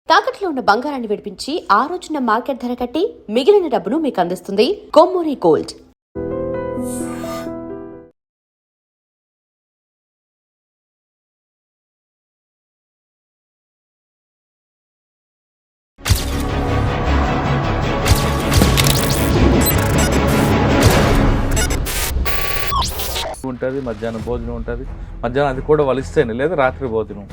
తాకట్లో ఉన్న బంగారాన్ని విడిపించి ఆ రోజున మార్కెట్ ధర కట్టి మిగిలిన డబ్బును మీకు అందిస్తుంది కొమ్మూరి గోల్డ్. ఉంటుంది, మధ్యాహ్నం భోజనం ఉంటుంది. మధ్యాహ్నం అది కూడా వలిస్తేనే లేదా రాత్రి భోజనం.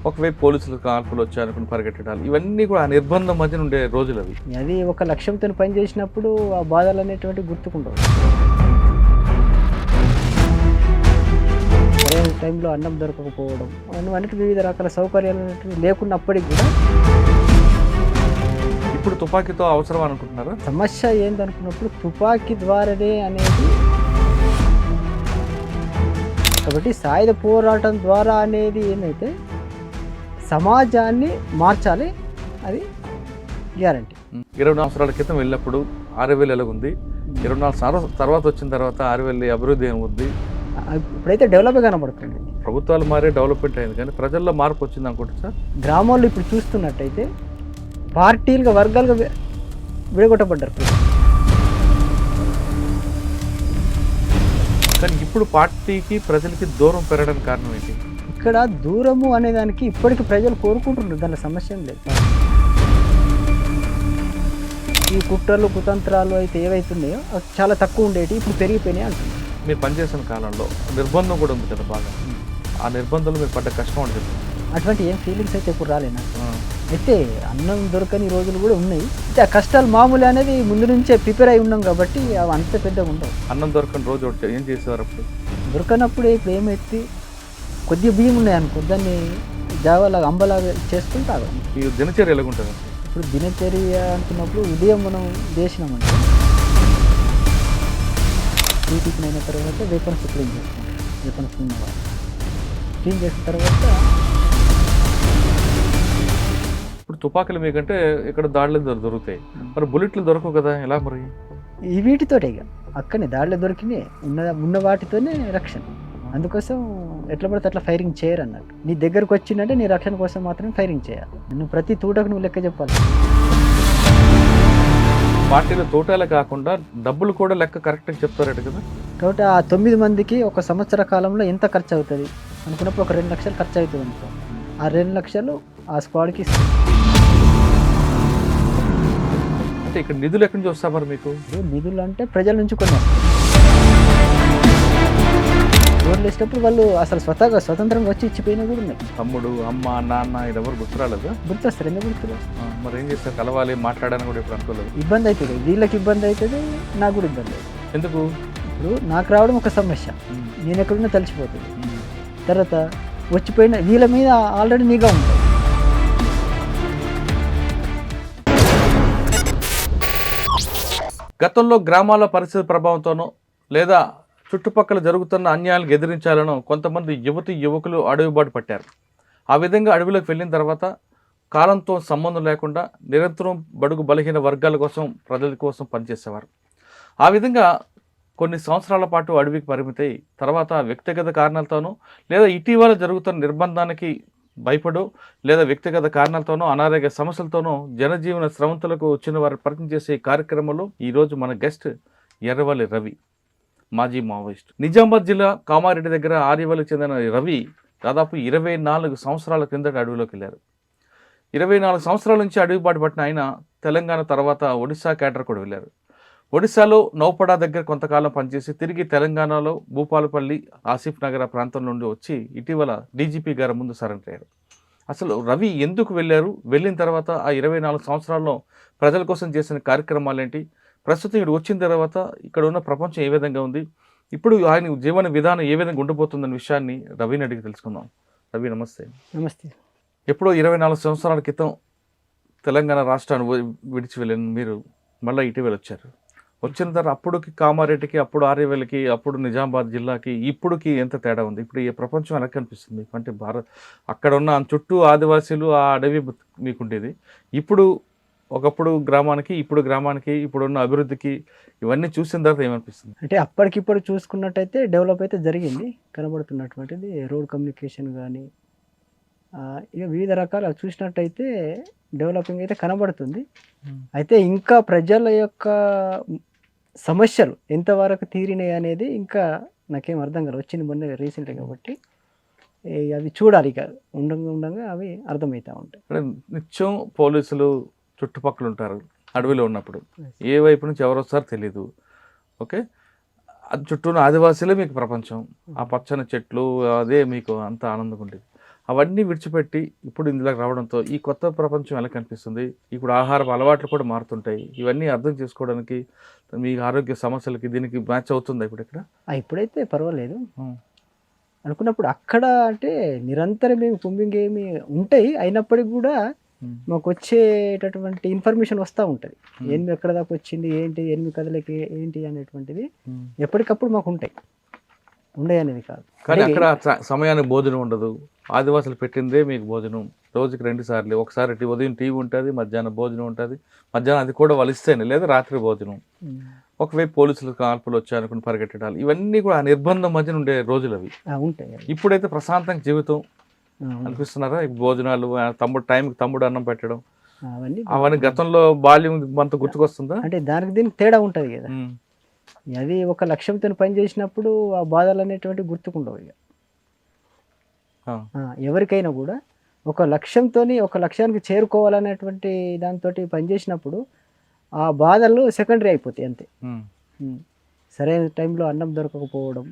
ఒకవైపు పోలీసులు కాల్పులు వచ్చారనుకుని పరిగెట్టడాలు, ఇవన్నీ కూడా ఆ నిర్బంధం మధ్యన ఉండే రోజులు అవి. అది ఒక లక్ష్యంతో పని చేసినప్పుడు ఆ బాధలు అనేటువంటి గుర్తుకుండవు. సరైన టైంలో అన్నం దొరకకపోవడం అన్నిటి వివిధ రకాల సౌకర్యాలు లేకున్నప్పటికీ కూడా ఇప్పుడు తుపాకీతో అవసరం అనుకుంటున్నారా? సమస్య ఏందనుకున్నప్పుడు తుపాకీ ద్వారానే అనేది, కాబట్టి సాయుధ పోరాటం ద్వారా అనేది ఏంటంటే సమాజాన్ని మార్చాలి, అది గ్యారంటీ. 24 సంవత్సరాల క్రితం వెళ్ళినప్పుడు 6,000 ఎలాగుంది, 24 సంవత్సరాల తర్వాత వచ్చిన తర్వాత 6,000 అభివృద్ధి ఏముంది? ఇప్పుడైతే డెవలప్ కనబడుతుంది. ప్రభుత్వాలు మారే డెవలప్మెంట్ అయింది, కానీ ప్రజల్లో మార్పు వచ్చింది అనుకుంటుంది సార్. గ్రామాల్లో ఇప్పుడు చూస్తున్నట్టయితే పార్టీలుగా వర్గాలుగా విడగొట్టబడ్డారు. కానీ ఇప్పుడు పార్టీకి ప్రజలకి దూరం పెరగడానికి కారణం ఏంటి? ఇక్కడ దూరము అనేదానికి ఇప్పటికీ ప్రజలు కోరుకుంటున్నారు, దాని సమస్య లేదు. ఈ కుట్రలు కుతంత్రాలు అయితే ఏవైతున్నాయో అవి చాలా తక్కువ ఉండేవి, ఇప్పుడు పెరిగిపోయినాయి అంటున్నారు. మీరు పనిచేసిన కాలంలో నిర్బంధం కూడా ఉంది కదా బాగా, ఆ నిర్బంధంలో మీరు పడ్డ కష్టం అని చెప్తారు. అటువంటి ఏం ఫీలింగ్స్ అయితే ఇప్పుడు రాలే నాకు. అయితే అన్నం దొరకని రోజులు కూడా ఉన్నాయి. అయితే ఆ కష్టాలు మామూలు అనేది ముందు నుంచే ప్రిపేర్ అయి ఉన్నాం కాబట్టి అవి అంత పెద్దగా ఉండవు. అన్నం దొరకని రోజు ఏం చేసేవారు అప్పుడు? దొరకనప్పుడు ఇప్పుడు ఏమైతే కొద్దిగా బియ్యం ఉన్నాయనుకో, దాన్ని జావాలాగా అంబలాగా చేసుకుని తాగాలి. ఈ దినచర్య ఎలాగుంటుంది? ఇప్పుడు దినచర్య అనుకున్నప్పుడు ఉదయం మనం చేసినామంటే టీటీకి అయిన తర్వాత వేపన్స్ క్లీన్ చేసుకుంటాం. వేపన్స్ క్లీన్ చేసిన తర్వాత ఇప్పుడు తుపాకులు మీకంటే ఇక్కడ దాడులు దొరుకుతాయి, మరి బుల్లెట్లు దొరకవు కదా, ఎలా మరి? ఈ వీటితోటే ఇక అక్కడనే దాడిలో దొరికినాయి, ఉన్న వాటితోనే రక్షణ. అందుకోసం ఎట్లా పడితే అట్లా ఫైరింగ్ చేయరు అన్నట్టు. నీ దగ్గరకు వచ్చిందంటే నీ రక్షణ కోసం మాత్రమే ఫైరింగ్ చేయాలి. నువ్వు ప్రతి తూటకు నువ్వు లెక్క చెప్పాలి. పార్టీలో తోటాలే కాకుండా డబ్బులు కూడా లెక్క కరెక్ట్గా చెప్తారట కదా. కాబట్టి ఆ 9 మందికి ఒక సంవత్సర కాలంలో ఎంత ఖర్చు అవుతుంది అనుకున్నప్పుడు ఒక 2 లక్షలు ఖర్చు అవుతుంది అనుకో, ఆ 2 లక్షలు ఆ స్క్వాడ్కి ఇస్తారు. అంటే ఇక్కడ నిధులు ఎక్కడి నుంచి వస్తా మరి మీకు? నిధులు అంటే ప్రజల నుంచి కొన్ని రోడ్లు వేసేటప్పుడు వాళ్ళు అసలు స్వతంత్రంగా వచ్చి ఇచ్చిపోయినా కూడా ఉన్నాయి. తమ్ముడు, అమ్మ, నాన్న ఎవరు గుర్తురాలేదా? గుర్తొస్తారు, ఎందుకు గుర్తురాదు? మరి ఏం చేస్తారు? కలవాలి, మాట్లాడాలని కూడా ఇప్పుడు అనుకోలేదు. ఇబ్బంది అవుతుంది, వీళ్ళకి ఇబ్బంది అవుతుంది, నాకు కూడా ఇబ్బంది అవుతుంది. ఎందుకు? ఇప్పుడు నాకు రావడం ఒక సమస్య, నేను ఎక్కడున్నా తెలిసిపోతుంది. తర్వాత వచ్చిపోయిన వీళ్ళ మీద ఆల్రెడీ నిఘా ఉంటుంది. గతంలో గ్రామాల పరిస్థితి ప్రభావంతోనో లేదా చుట్టుపక్కల జరుగుతున్న అన్యాయాలను ఎదిరించాలనో కొంతమంది యువకులు అడవిబాటు పట్టారు. ఆ విధంగా అడవిలోకి వెళ్ళిన తర్వాత కాలంతో సంబంధం లేకుండా నిరంతరం బడుగు బలహీన వర్గాల కోసం, ప్రజల కోసం పనిచేసేవారు. ఆ విధంగా కొన్ని సంవత్సరాల పాటు అడవికి పరిమితై తర్వాత వ్యక్తిగత కారణాలతోనో లేదా ఇటీవల జరుగుతున్న నిర్బంధానికి భయపడో లేదా వ్యక్తిగత కారణాలతోనో అనారోగ్య సమస్యలతోనో జనజీవన స్రవంతులకు వచ్చిన వారు పరిచయం చేసే కార్యక్రమంలో ఈరోజు మన గెస్ట్ ఎర్రవల్లి రవి, మాజీ మావోయిస్ట్. నిజామాబాద్ జిల్లా కామారెడ్డి దగ్గర ఆర్యవల్లికి చెందిన రవి దాదాపు 24 సంవత్సరాల కిందట అడవిలోకి వెళ్ళారు. 24 సంవత్సరాల నుంచి అడవి బాటు పట్టిన ఆయన తెలంగాణ తర్వాత ఒడిశా క్యాడర్ కూడా వెళ్ళారు. ఒడిశాలో నౌపడా దగ్గర కొంతకాలం పనిచేసి తిరిగి తెలంగాణలో భూపాలపల్లి, ఆసిఫ్ నగర్ ప్రాంతం నుండి వచ్చి ఇటీవల డీజీపీ గారి ముందు సరెండర్ అయ్యారు. అసలు రవి ఎందుకు వెళ్ళారు, వెళ్ళిన తర్వాత ఆ 24 సంవత్సరాల్లో ప్రజల కోసం చేసిన కార్యక్రమాలు ఏంటి, ప్రస్తుతం ఇక్కడ వచ్చిన తర్వాత ఇక్కడ ఉన్న ప్రపంచం ఏ విధంగా ఉంది, ఇప్పుడు ఆయన జీవన విధానం ఏ విధంగా ఉండిపోతుందన్న విషయాన్ని రవిని అడిగి తెలుసుకుందాం. రవి నమస్తే. నమస్తే. ఎప్పుడో 24 సంవత్సరాల క్రితం తెలంగాణ రాష్ట్రాన్ని విడిచి వెళ్ళిన మీరు మళ్ళీ ఇటీవల వచ్చారు. వచ్చిన తర్వాత అప్పుడుకి కామారెడ్డికి, అప్పుడు ఆర్యవల్లికి, అప్పుడు నిజామాబాద్ జిల్లాకి ఇప్పుడుకి ఎంత తేడా ఉంది? ఇప్పుడు ఈ ప్రపంచం ఎలా కనిపిస్తుంది? అంటే అక్కడ ఉన్న చుట్టూ ఆదివాసీలు, ఆ అడవి మీకుండేది, ఇప్పుడు ఒకప్పుడు గ్రామానికి, ఇప్పుడు గ్రామానికి, ఇప్పుడున్న అభివృద్ధికి ఇవన్నీ చూసిన తర్వాత ఏమనిపిస్తుంది? అంటే అప్పటికిప్పుడు చూసుకున్నట్టయితే డెవలప్ అయితే జరిగింది, కనబడుతున్నటువంటిది. రోడ్ కమ్యూనికేషన్ కానీ ఇక వివిధ రకాల చూసినట్టయితే డెవలపింగ్ అయితే కనబడుతుంది. అయితే ఇంకా ప్రజల యొక్క సమస్యలు ఎంతవరకు తీరినాయి అనేది ఇంకా నాకేం అర్థం కాదు. వచ్చింది మొన్న రీసెంట్గా కాబట్టి అవి చూడాలి. ఇక ఉండగా అవి అర్థమవుతూ ఉంటాయి. అంటే నిత్యం పోలీసులు చుట్టుపక్కల ఉంటారు అడవిలో ఉన్నప్పుడు, ఏ వైపు నుంచి ఎవరు వస్తారో తెలీదు. ఓకే, అది చుట్టూ ఉన్న ఆదివాసీలే మీకు ప్రపంచం, ఆ పచ్చని చెట్లు అదే మీకు అంత ఆనందంగా ఉండేది. అవన్నీ విడిచిపెట్టి ఇప్పుడు ఇందులోకి రావడంతో ఈ కొత్త ప్రపంచం ఎలా కనిపిస్తుంది? ఇప్పుడు ఆహారపు అలవాట్లు కూడా మారుతుంటాయి. ఇవన్నీ అర్థం చేసుకోవడానికి మీ ఆరోగ్య సమస్యలకి దీనికి మ్యాచ్ అవుతుందా ఇప్పుడు ఇక్కడ? ఇప్పుడైతే పర్వాలేదు అనుకున్నప్పుడు. అక్కడ అంటే నిరంతరం ఏమి పుంబింగ్ ఏమి ఉంటాయి, అయినప్పటికీ కూడా మాకు వచ్చేటటువంటి ఇన్ఫర్మేషన్ వస్తూ ఉంటుంది. ఎనిమిది ఎక్కడ దాకా వచ్చింది, ఏంటి ఎనిమిది కథలకి ఏంటి అనేటువంటిది ఎప్పటికప్పుడు మాకు ఉంటాయి. ఉండే అనేది కాదు. కానీ అక్కడ సమయానికి భోజనం ఉండదు. ఆదివాసులు పెట్టిందే మీకు భోజనం రోజుకి 2 సార్లు. ఒకసారి ఉదయం టీవీ ఉంటుంది, మధ్యాహ్నం భోజనం ఉంటుంది. మధ్యాహ్నం అది కూడా వాళ్ళు ఇస్తేనే, లేదా రాత్రి భోజనం. ఒకవైపు పోలీసులు కాల్పులు వచ్చాయనుకుని పరిగెట్టడాలు, ఇవన్నీ కూడా ఆ నిర్బంధం మధ్యన ఉండే రోజులు అవి ఉంటాయి. ఇప్పుడైతే ప్రశాంతంగా జీవితం అనిపిస్తున్నారా? భోజనాలు, తమ్ముడు టైంకి తమ్ముడు అన్నం పెట్టడం, అవన్నీ గతంలో బాల్యం అంత గుర్తుకొస్తుందా? అంటే దానికి దీనికి తేడా ఉంటుంది కదా. అది ఒక లక్ష్యంతో పని చేసినప్పుడు ఆ బాధలు అనేటువంటి గుర్తుకుండవు. ఇక ఎవరికైనా కూడా ఒక లక్ష్యానికి చేరుకోవాలనేటువంటి దాంతో పనిచేసినప్పుడు ఆ బాధలు సెకండరీ అయిపోతాయి అంతే. సరైన టైంలో అన్నం దొరకకపోవడం,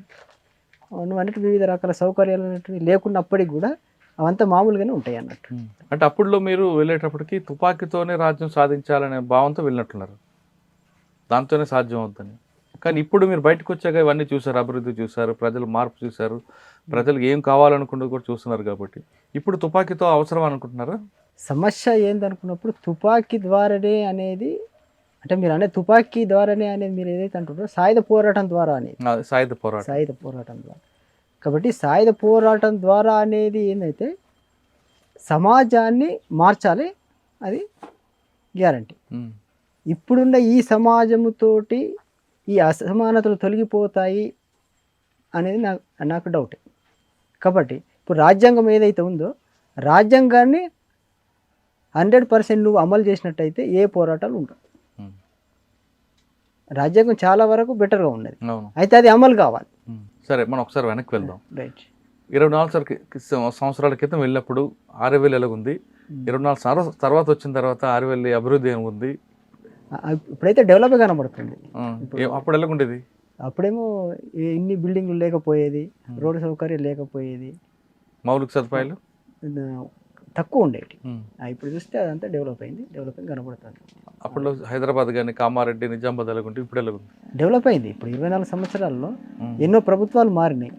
అన్నట్టు వివిధ రకాల సౌకర్యాలు అనేటివి లేకున్నప్పటికీ కూడా అవంతా మామూలుగానే ఉంటాయి అన్నట్టు. అంటే అప్పుడులో మీరు వెళ్ళేటప్పటికి తుపాకీతోనే రాజ్యం సాధించాలనే భావంతో వెళ్ళినట్టున్నారు, దాంతోనే సాధ్యం అవుతుంది. కానీ ఇప్పుడు మీరు బయటకు వచ్చాక ఇవన్నీ చూసారు, అభివృద్ధి చూసారు, ప్రజలు మార్పు చూసారు, ప్రజలకు ఏం కావాలనుకున్నది కూడా చూస్తున్నారు. కాబట్టి ఇప్పుడు తుపాకీతో అవసరం అనుకుంటున్నారా? సమస్య ఏందనుకున్నప్పుడు తుపాకీ ద్వారానే అనేది, అంటే మీరు అనే తుపాకీ ద్వారానే అనేది మీరు ఏదైతే అంటున్నారో సాయుధ పోరాటం ద్వారా అనేది, సాయుధ పోరాటం ద్వారా. కాబట్టి సాయుధ పోరాటం ద్వారా అనేది ఏంటంటే సమాజాన్ని మార్చాలి, అది గ్యారంటీ. ఇప్పుడున్న ఈ సమాజముతోటి ఈ అసమానతలు తొలగిపోతాయి అనేది నాకు డౌట్. కాబట్టి ఇప్పుడు రాజ్యాంగం ఏదైతే ఉందో రాజ్యాంగాన్ని 100% నువ్వు అమలు చేసినట్టయితే ఏ పోరాటాలు ఉండవు. రాజ్యాంగం చాలా వరకు బెటర్గా ఉన్నది, అయితే అది అమలు కావాలి. సరే, మనం ఒకసారి వెనక్కి వెళ్దాం. రైట్. 24 సంవత్సరాల క్రితం వెళ్ళినప్పుడు 6,000 ఎలాగుంది, 24 తర్వాత వచ్చిన తర్వాత 6,000 అభివృద్ధి ఏముంది? ఇప్పుడైతే డెవలప్ కనబడుతుంది. అప్పుడు ఎలాగుండేది? అప్పుడేమో ఇన్ని బిల్డింగ్లు లేకపోయేది, రోడ్డు సౌకర్యం లేకపోయేది, మౌలిక సదుపాయాలు తక్కువ ఉండేవి. ఇప్పుడు చూస్తే అదంతా డెవలప్ అయింది, డెవలపింగ్ కనబడుతుంది. అప్పుడు హైదరాబాద్ కానీ కామారెడ్డి, నిజామాబాద్ ఎలాగుంటే ఇప్పుడు ఎలాగుంది? డెవలప్ అయింది. ఇప్పుడు 24 సంవత్సరాల్లో ఎన్నో ప్రభుత్వాలు మారినాయి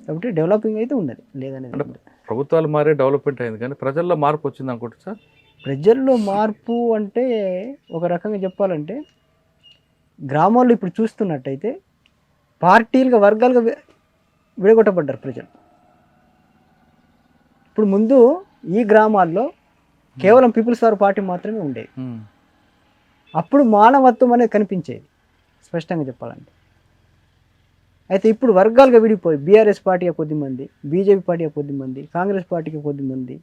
కాబట్టి డెవలపింగ్ అయితే ఉన్నది, లేదనేది. ప్రభుత్వాలు మారే డెవలప్మెంట్ అయింది, కానీ ప్రజల్లో మార్పు వచ్చింది అనుకుంటా సార్? ప్రజల్లో మార్పు అంటే ఒక రకంగా చెప్పాలంటే గ్రామాల్లో ఇప్పుడు చూస్తున్నట్టయితే పార్టీలుగా వర్గాలుగా విడగొట్టబడ్డారు ప్రజలు. ఇప్పుడు ముందు ఈ గ్రామాల్లో కేవలం పీపుల్స్ వార్ పార్టీ మాత్రమే ఉండేది. అప్పుడు మానవత్వం అనేది కనిపించేది స్పష్టంగా చెప్పాలంటే. అయితే ఇప్పుడు వర్గాలుగా విడిపోయి బీఆర్ఎస్ పార్టీకి కొద్దిమంది, బీజేపీ పార్టీకి కొద్దిమంది, కాంగ్రెస్ పార్టీకి కొద్దిమంది,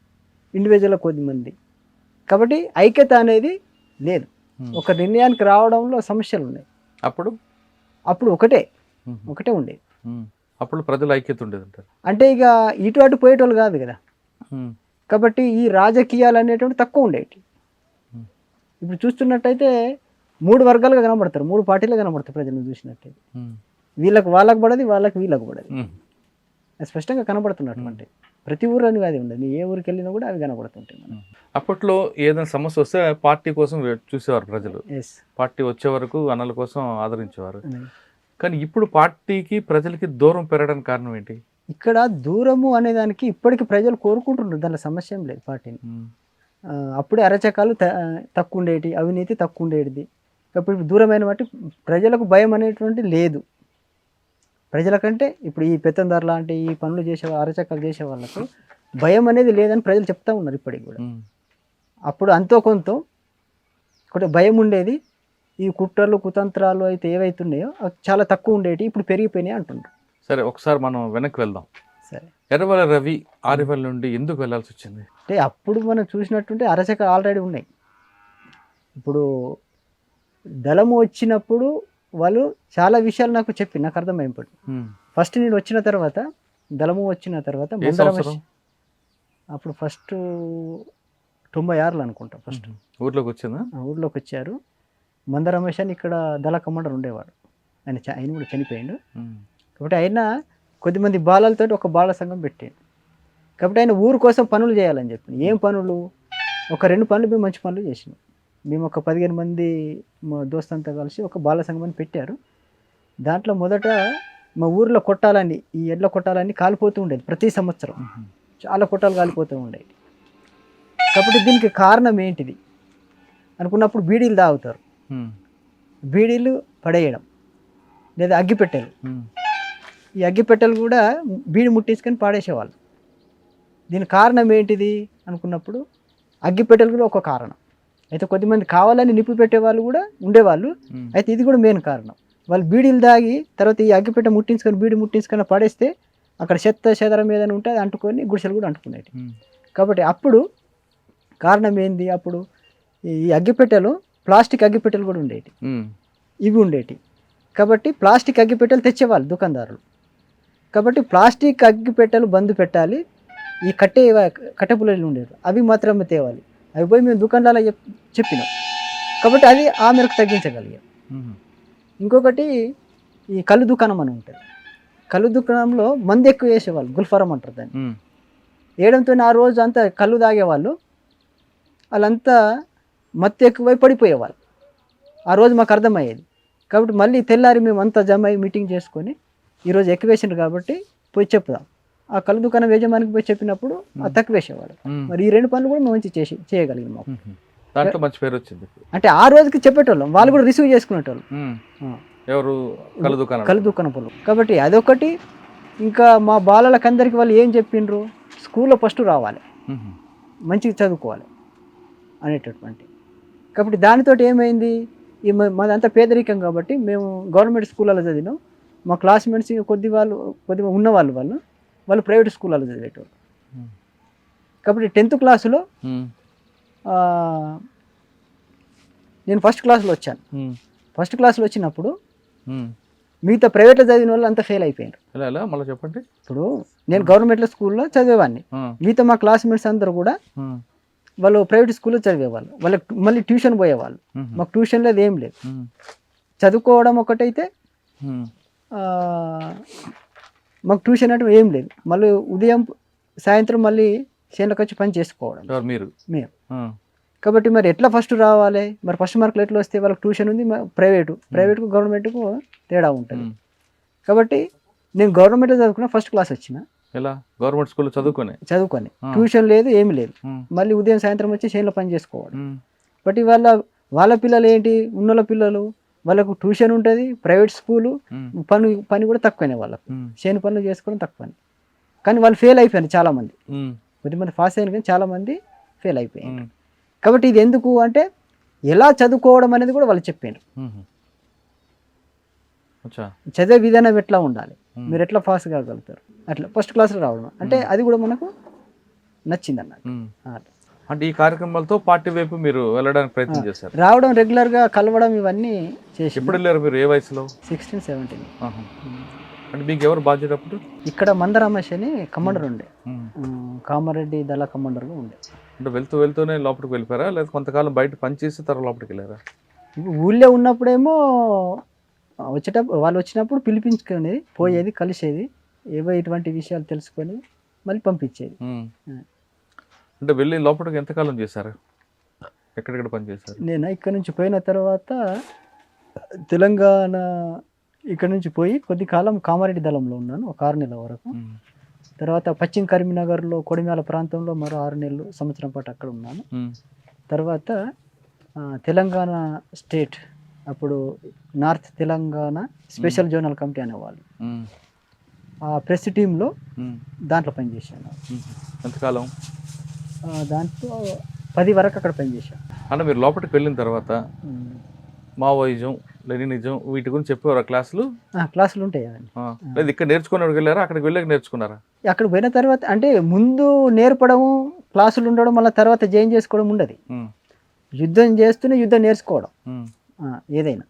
ఇండివిజువల్గా కొద్దిమంది. కాబట్టి ఐక్యత అనేది లేదు. ఒక నిర్ణయానికి రావడంలో సమస్యలు ఉన్నాయి. అప్పుడు ఒకటే ఉండేది. అప్పుడు ప్రజల ఐక్యత ఉండేది అంటారు. అంటే ఇక ఇటు అటు పోయేటోళ్ళు కాదు కదా. కాబట్టి ఈ రాజకీయాలు అనేటువంటి తక్కువ ఉండేవి. ఇప్పుడు చూస్తున్నట్టయితే 3 వర్గాలుగా కనబడతారు, 3 పార్టీలు కనబడతారు ప్రజలను చూసినట్టయితే. వీళ్ళకి వాళ్ళకు పడది, వాళ్ళకి వీళ్ళకు పడది, స్పష్టంగా కనబడుతున్నటువంటి ప్రతి ఊరు అని అది ఉండదు. ఏ ఊరికి వెళ్ళినా కూడా అవి కనబడుతుంటాయి. అప్పట్లో ఏదైనా సమస్య వస్తే పార్టీ కోసం చూసేవారు ప్రజలు, పార్టీ వచ్చే వరకు అన్నల కోసం ఆదరించేవారు. కానీ ఇప్పుడు పార్టీకి ప్రజలకి దూరం పెరగడానికి కారణం ఏంటి? ఇక్కడ దూరము అనే దానికి ఇప్పటికీ ప్రజలు కోరుకుంటున్నారు, దానిలో సమస్య ఏం లేదు పార్టీని. అప్పుడే అరచకాలు తక్కువ ఉండేటి, అవినీతి తక్కువ ఉండేది. ఇప్పుడు దూరమైన బట్టి ప్రజలకు భయం అనేటువంటి లేదు. ప్రజల కంటే ఇప్పుడు ఈ పెత్తందారు లాంటి ఈ పనులు చేసే అరచకాలు చేసే వాళ్ళకు భయం అనేది లేదని ప్రజలు చెప్తా ఉన్నారు ఇప్పటికి కూడా. అప్పుడు అంతో కొంత ఒకటి భయం ఉండేది. ఈ కుట్రలు కుతంత్రాలు అయితే ఏవైతున్నాయో చాలా తక్కువ ఉండేవి, ఇప్పుడు పెరిగిపోయినాయి అంటున్నారు. సరే, ఒకసారి మనం వెనక్కి వెళ్దాం. సరే, ఎర్రవల్లి రవి ఆరివల్ నుండి ఎందుకు వెళ్ళాల్సి వచ్చింది? అంటే అప్పుడు మనం చూసినట్టుంటే అరచక ఆల్రెడీ ఉన్నాయి. ఇప్పుడు దళము వచ్చినప్పుడు వాళ్ళు చాలా విషయాలు నాకు చెప్పి నాకు అర్థమైపోయింది. ఫస్ట్ నేను వచ్చిన తర్వాత దళము వచ్చిన తర్వాత ఏ మంద రమేష్ సంవత్సరం? అప్పుడు ఫస్ట్ 96లో అనుకుంటా. ఫస్ట్ ఊర్లోకి వచ్చిందా? ఊర్లోకి వచ్చారు. మంద రమేష్ అని ఇక్కడ దళ కమాండర్ ఉండేవాడు. ఆయన కూడా చనిపోయిండు. కాబట్టి ఆయన కొద్దిమంది బాలలతో ఒక బాల సంఘం పెట్టాడు. కాబట్టి ఆయన ఊరు కోసం పనులు చేయాలని చెప్పి ఏం పనులు, ఒక 2 పనులు మేము మంచి పనులు చేసినాం. మేము ఒక 15 మంది మా దోస్తంతా కలిసి ఒక బాల సంఘం అని పెట్టారు. దాంట్లో మొదట మా ఊరిలో కొట్టాలని, ఈ ఎడ్ల కొట్టాలని కాలిపోతూ ఉండేది ప్రతి సంవత్సరం. చాలా కొట్టాలు కాలిపోతూ ఉండేవి. కాబట్టి దీనికి కారణం ఏంటిది అనుకున్నప్పుడు బీడీలు తాగుతారు, బీడీలు పడేయడం లేదా అగ్గిపెట్టెలు. ఈ అగ్గిపెట్టెలు కూడా బీడి ముట్టించుకొని పాడేసేవాళ్ళు. దీని కారణం ఏంటిది అనుకున్నప్పుడు అగ్గిపెట్టెలు కూడా ఒక కారణం. అయితే కొద్దిమంది కావాలని నిప్పు పెట్టేవాళ్ళు కూడా ఉండేవాళ్ళు. అయితే ఇది కూడా మెయిన్ కారణం. వాళ్ళు బీడీలు తాగి తర్వాత ఈ అగ్గిపెట్టె ముట్టించుకొని బీడి ముట్టించుకొని పడేస్తే అక్కడ చెత్త చెదరం ఏదైనా ఉంటే అది అంటుకొని గుడిసెలు కూడా అంటుకునేవి. కాబట్టి అప్పుడు కారణం ఏంది, అప్పుడు ఈ అగ్గిపెట్టెలు ప్లాస్టిక్ అగ్గిపెట్టెలు కూడా ఉండేవి, ఇవి ఉండేవి. కాబట్టి ప్లాస్టిక్ అగ్గిపెట్టెలు తెచ్చేవాళ్ళు దుకాణదారులు. కాబట్టి ప్లాస్టిక్ అగ్గిపెట్టెలు బంద్ పెట్టాలి, ఈ కట్టె పుల్లలు ఉండేవి అవి మాత్రమే తేవాలి. అవి పోయి మేము దుకాణాలలో చెప్పినాం. కాబట్టి అది ఆ మేరకు తగ్గించగలిగాం. ఇంకొకటి ఈ కళ్ళు దుకాణం అని ఉంటుంది. కళ్ళు దుకాణంలో మందు ఎక్కువ వేసేవాళ్ళు, గుల్ఫారం అంటారు దాన్ని. వేయడంతో ఆ రోజు అంతా కళ్ళు తాగేవాళ్ళు, వాళ్ళంతా మత్తు ఎక్కువై పడిపోయేవాళ్ళు. ఆ రోజు మాకు అర్థమయ్యేది. కాబట్టి మళ్ళీ తెల్లారి మేము అంతా జమ అయ్యి మీటింగ్ చేసుకొని ఈరోజు ఎక్కువ వేసిండ్రు కాబట్టి పోయి చెప్పుదాం. ఆ కళ్ళు దుకాణం యజమానికి పోయి చెప్పినప్పుడు అది తక్కువ వేసేవాడు. మరి ఈ 2 పనులు కూడా మేము మంచి చేయగలిగినాం. మాకు దాంట్లో మంచి పేరు వచ్చింది. అంటే ఆ రోజుకి చెప్పేటోళ్ళం, వాళ్ళు కూడా రిసీవ్ చేసుకునేటోళ్ళు. ఎవరు? కళ్ళు దుకాణం పనులు. కాబట్టి అదొకటి. ఇంకా మా బాలలకందరికి వాళ్ళు ఏం చెప్పిండ్రు, స్కూల్లో ఫస్ట్ రావాలి, మంచిగా చదువుకోవాలి అనేటటువంటి. కాబట్టి దానితో ఏమైంది, మాదంతా పేదరికం కాబట్టి మేము గవర్నమెంట్ స్కూళ్ళలో చదివినాం. మా క్లాస్మేట్స్ కొద్దిగా ఉన్నవాళ్ళు వాళ్ళు ప్రైవేట్ స్కూళ్ళలో చదివేటోళ్ళు. కాబట్టి 10th క్లాసులో నేను ఫస్ట్ క్లాస్లో వచ్చాను. ఫస్ట్ క్లాస్లో వచ్చినప్పుడు మిగతా ప్రైవేట్లో చదివిన వాళ్ళు అంతా ఫెయిల్ అయిపోయారు. మళ్ళీ చెప్పండి. ఇప్పుడు నేను గవర్నమెంట్లో స్కూల్లో చదివేవాడిని, మిగతా మా క్లాస్మేట్స్ అందరూ కూడా వాళ్ళు ప్రైవేట్ స్కూల్లో చదివేవాళ్ళు. వాళ్ళకి మళ్ళీ ట్యూషన్ పోయేవాళ్ళు. మాకు ట్యూషన్ లేదు, ఏం లేదు. చదువుకోవడం ఒకటైతే మాకు ట్యూషన్ అంటే ఏం లేదు. మళ్ళీ ఉదయం సాయంత్రం మళ్ళీ చేనులకు వచ్చి పని చేసుకోవడం మేము. కాబట్టి మరి ఎట్లా ఫస్ట్ రావాలి, మరి ఫస్ట్ మార్కులు ఎట్లా వస్తే, వాళ్ళకి ట్యూషన్ ఉంది, ప్రైవేటుకు గవర్నమెంట్కు తేడా ఉంటుంది. కాబట్టి నేను గవర్నమెంట్లో చదువుకున్నా, ఫస్ట్ క్లాస్ వచ్చిన. ఎలా? గవర్నమెంట్ స్కూల్లో చదువుకొని ట్యూషన్ లేదు, ఏమి లేదు. మళ్ళీ ఉదయం సాయంత్రం వచ్చి చేనులో పని చేసుకోవడం. బట్ వాళ్ళ పిల్లలు ఏంటి, ఉన్నోళ్ళ పిల్లలు వాళ్ళకు ట్యూషన్ ఉంటుంది, ప్రైవేట్ స్కూలు, పని కూడా తక్కువనే వాళ్ళకు. చేను పనులు చేసుకోవడం తక్కువని. కానీ వాళ్ళు ఫెయిల్ అయిపోయారు చాలామంది. కొద్దిమంది పాస్ అయిన కానీ చాలామంది ఫెయిల్ అయిపోయారు. కాబట్టి ఇది ఎందుకు అంటే ఎలా చదువుకోవడం అనేది కూడా వాళ్ళు చెప్పారు. చదివే విధానం ఎట్లా ఉండాలి, మీరు ఎట్లా పాస్ కాగలుగుతారు, అట్లా ఫస్ట్ క్లాస్లో రావడం అంటే అది కూడా మనకు నచ్చింది అన్నట్టు. అంటే ఈ కార్యక్రమాలతో పార్టీ వైపు మీరు వెళ్ళడానికి ప్రయత్నం చేశారు? రావడం, రెగ్యులర్గా కలవడం, ఇవన్నీ చేసి. ఎప్పుడు వెళ్ళారు మీరు? ఏ వయసులో? 16, 17. అంటే మీకు ఎవరు బాధ్యత అప్పుడు? ఇక్కడ మంద రమేష్ అని కమాండర్ ఉండే, కామారెడ్డి దళ కమాండర్గా ఉండే. అంటే వెళ్తూనే లోపలికి వెళ్ళిపోయారా, లేదా కొంతకాలం బయట పనిచేసి తర్వాత లోపలికి వెళ్ళారా? ఊళ్ళో ఉన్నప్పుడేమో వాళ్ళు వచ్చినప్పుడు పిలిపించుకునేది, పోయేది, కలిసేది, ఏవో ఇటువంటి విషయాలు తెలుసుకొని మళ్ళీ పంపించేది. అంటే వెళ్ళి లోపలికి ఎంతకాలం చేశారు? ఎక్కడెక్కడ పని చేశారు? నేను ఇక్కడ నుంచి పోయిన తర్వాత తెలంగాణ ఇక్కడ నుంచి పోయి కొద్ది కాలం కామారెడ్డి దళంలో ఉన్నాను, ఒక 6 నెలల వరకు. తర్వాత పశ్చిమ కరీంనగర్లో కొడిమ్యాల ప్రాంతంలో మరో 6 నెలలు, సంవత్సరం పాటు అక్కడ ఉన్నాను. తర్వాత తెలంగాణ స్టేట్, అప్పుడు north Telangana special zonal committee అనేవాళ్ళు, ఆ ప్రెస్ టీంలో దాంట్లో పనిచేశాను. ఎంతకాలం? దాంట్లో 10 వరకు అక్కడ పనిచేశాను. అంటే మీరు లోపలికి వెళ్ళిన తర్వాత మావోయిజం లెనినిజం వీటి గురించి చెప్పేవారు క్లాసులు? క్లాసులు ఉంటాయి అవన్నీ. లేదు ఇక్కడ నేర్చుకుని వెళ్ళారా, అక్కడికి వెళ్ళాక నేర్చుకున్నారా? అక్కడ పోయిన తర్వాత అంటే ముందు నేర్పడము, క్లాసులు ఉండడం, మళ్ళీ తర్వాత జాయిన్ చేసుకోవడం ఉండదు. యుద్ధం చేస్తూనే యుద్ధం నేర్చుకోవడం ఏదైనా.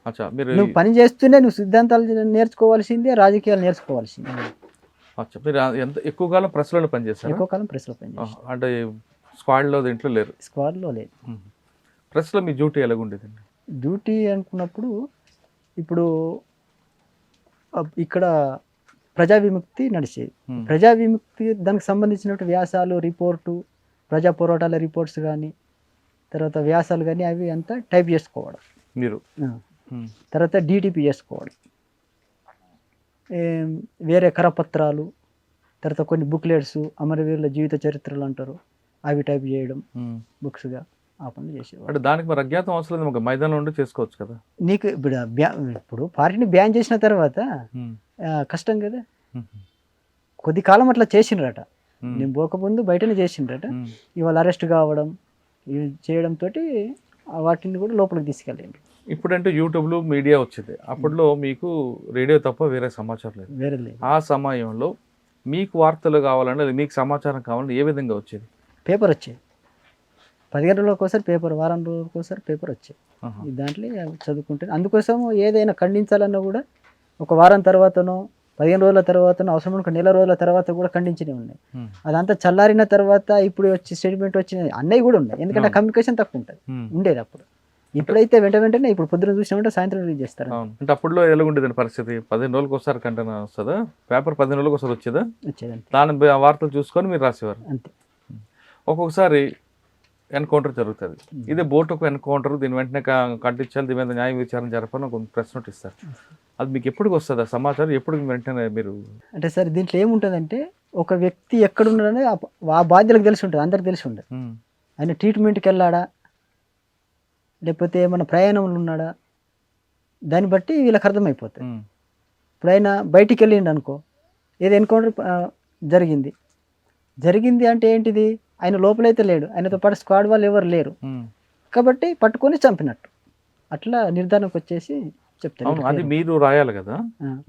అచ్చా, మీరు నువ్వు పని చేస్తూనే నువ్వు సిద్ధాంతాలు నేర్చుకోవాల్సిందే, రాజకీయాలు నేర్చుకోవాల్సిందే. అచ్చా, మీరు ఎంత ఎక్కువ కాలం ప్రెస్లో పనిచేస్తారు? ఎక్కువ కాలం ప్రెస్లో పనిచేస్తాను. అంటే స్క్వాడ్లో దీంట్లో లేరు? స్క్వాడ్లో లేదు. ప్రెస్లో మీ డ్యూటీ ఎలాగుండేదండి? డ్యూటీ అనుకున్నప్పుడు ఇప్పుడు ఇక్కడ ప్రజా విముక్తి నడిచేది. ప్రజా విముక్తి దానికి సంబంధించినటువంటి వ్యాసాలు, రిపోర్టు, ప్రజా పోరాటాల రిపోర్ట్స్ కానీ, తర్వాత వ్యాసాలు కానీ అవి అంతా టైప్ చేసుకోవడం మీరు. తర్వాత డిటిపి చేసుకోవడం, వేరే కరపత్రాలు, తర్వాత కొన్ని బుక్లెట్స్, అమరవీరుల జీవిత చరిత్రలు అంటారు, అవి టైప్ చేయడం బుక్స్గా ఆ పనులు చేసేవాడు. అంటే దానికి మరి అజ్ఞాతం అవసరం లేదు, ఒక మైదానం ఉండి చేసుకోవచ్చు కదా. నీకు ఇప్పుడు పార్టీని బ్యాన్ చేసిన తర్వాత కష్టం కదా. కొద్ది కాలం అట్లా చేసిండ్రట, నేను పోకముందు బయటనే చేసిండ్రట. ఇవాళ అరెస్ట్ కావడం, ఇవి చేయడంతో వాటిని కూడా లోపలికి తీసుకెళ్ళండి. ఇప్పుడంటే యూట్యూబ్లో మీడియా వచ్చింది, అప్పట్లో మీకు రేడియో తప్ప వేరే సమాచారం లేదు. వేరే లేదు. ఆ సమయంలో మీకు వార్తలు కావాలంటే, మీకు సమాచారం కావాలంటే ఏ విధంగా వచ్చేది? పేపర్ వచ్చేది. 15 రోజులకు ఒకసారి పేపర్, వారం రోజులకు ఒకసారి పేపర్ వచ్చేది. దాంట్లో చదువుకుంటే, అందుకోసం ఏదైనా ఖండించాలన్నా కూడా ఒక వారం తర్వాతనో 15 రోజుల తర్వాతనో, అవసరం ఒక నెల రోజుల తర్వాత కూడా ఖండించనే ఉన్నాయి. అదంతా చల్లారిన తర్వాత ఇప్పుడు వచ్చి స్టేట్మెంట్ వచ్చిన అన్నయ్య కూడా ఉన్నాయి. ఎందుకంటే కమ్యూనికేషన్ తక్కువ ఉంటుంది, ఉండేది అప్పుడు. ఇప్పుడైతే వెంటనే ఇప్పుడు పొద్దున చూసినామంటే సాయంత్రం రిలీజ్ చేస్తారు. అంటే అప్పుడులో ఎలా ఉండేది పరిస్థితి? 15 రోజులకు ఒకసారి కంటెంట్ వస్తుందా? పేపర్ 15 రోజులకు ఒకసారి వచ్చేదా? వచ్చేదండి. దాని వార్తలు చూసుకొని మీరు రాసేవారు అంతే. ఒక్కొక్కసారి ఎన్కౌంటర్ జరుగుతుంది, ఇదే బోటుకు ఎన్కౌంటర్, దీని వెంటనే కట్టించాలి, దీని మీద న్యాయ విచారణ జరపాలని ఒక ప్రెస్ నోట్ ఇస్తారు. అది మీకు ఎప్పటికి వస్తుంది ఆ సమాచారం? ఎప్పుడు వెంటనే మీరు అంటే సార్ దీంట్లో ఏముంటుందంటే, ఒక వ్యక్తి ఎక్కడున్నాడనే ఆ బాధ్యులకు తెలిసి ఉంటుంది, అందరికి తెలిసి ఉంటుంది. ఆయన ట్రీట్మెంట్కి వెళ్ళాడా, లేకపోతే ఏమైనా ప్రయాణంలో ఉన్నాడా, దాన్ని బట్టి వీళ్ళకి అర్థమైపోతుంది. ఇప్పుడు ఆయన బయటికి వెళ్ళిండు అనుకో, ఏదో ఎన్కౌంటర్ జరిగింది అంటే ఏంటిది, ఆయన లోపలైతే లేడు, ఆయనతో పాటు స్క్వాడ్ వాళ్ళు ఎవరు లేరు కాబట్టి పట్టుకొని చంపినట్టు అట్లా నిర్ధారణకు వచ్చేసి చెప్తారు. అది మీరు రాయాలి కదా,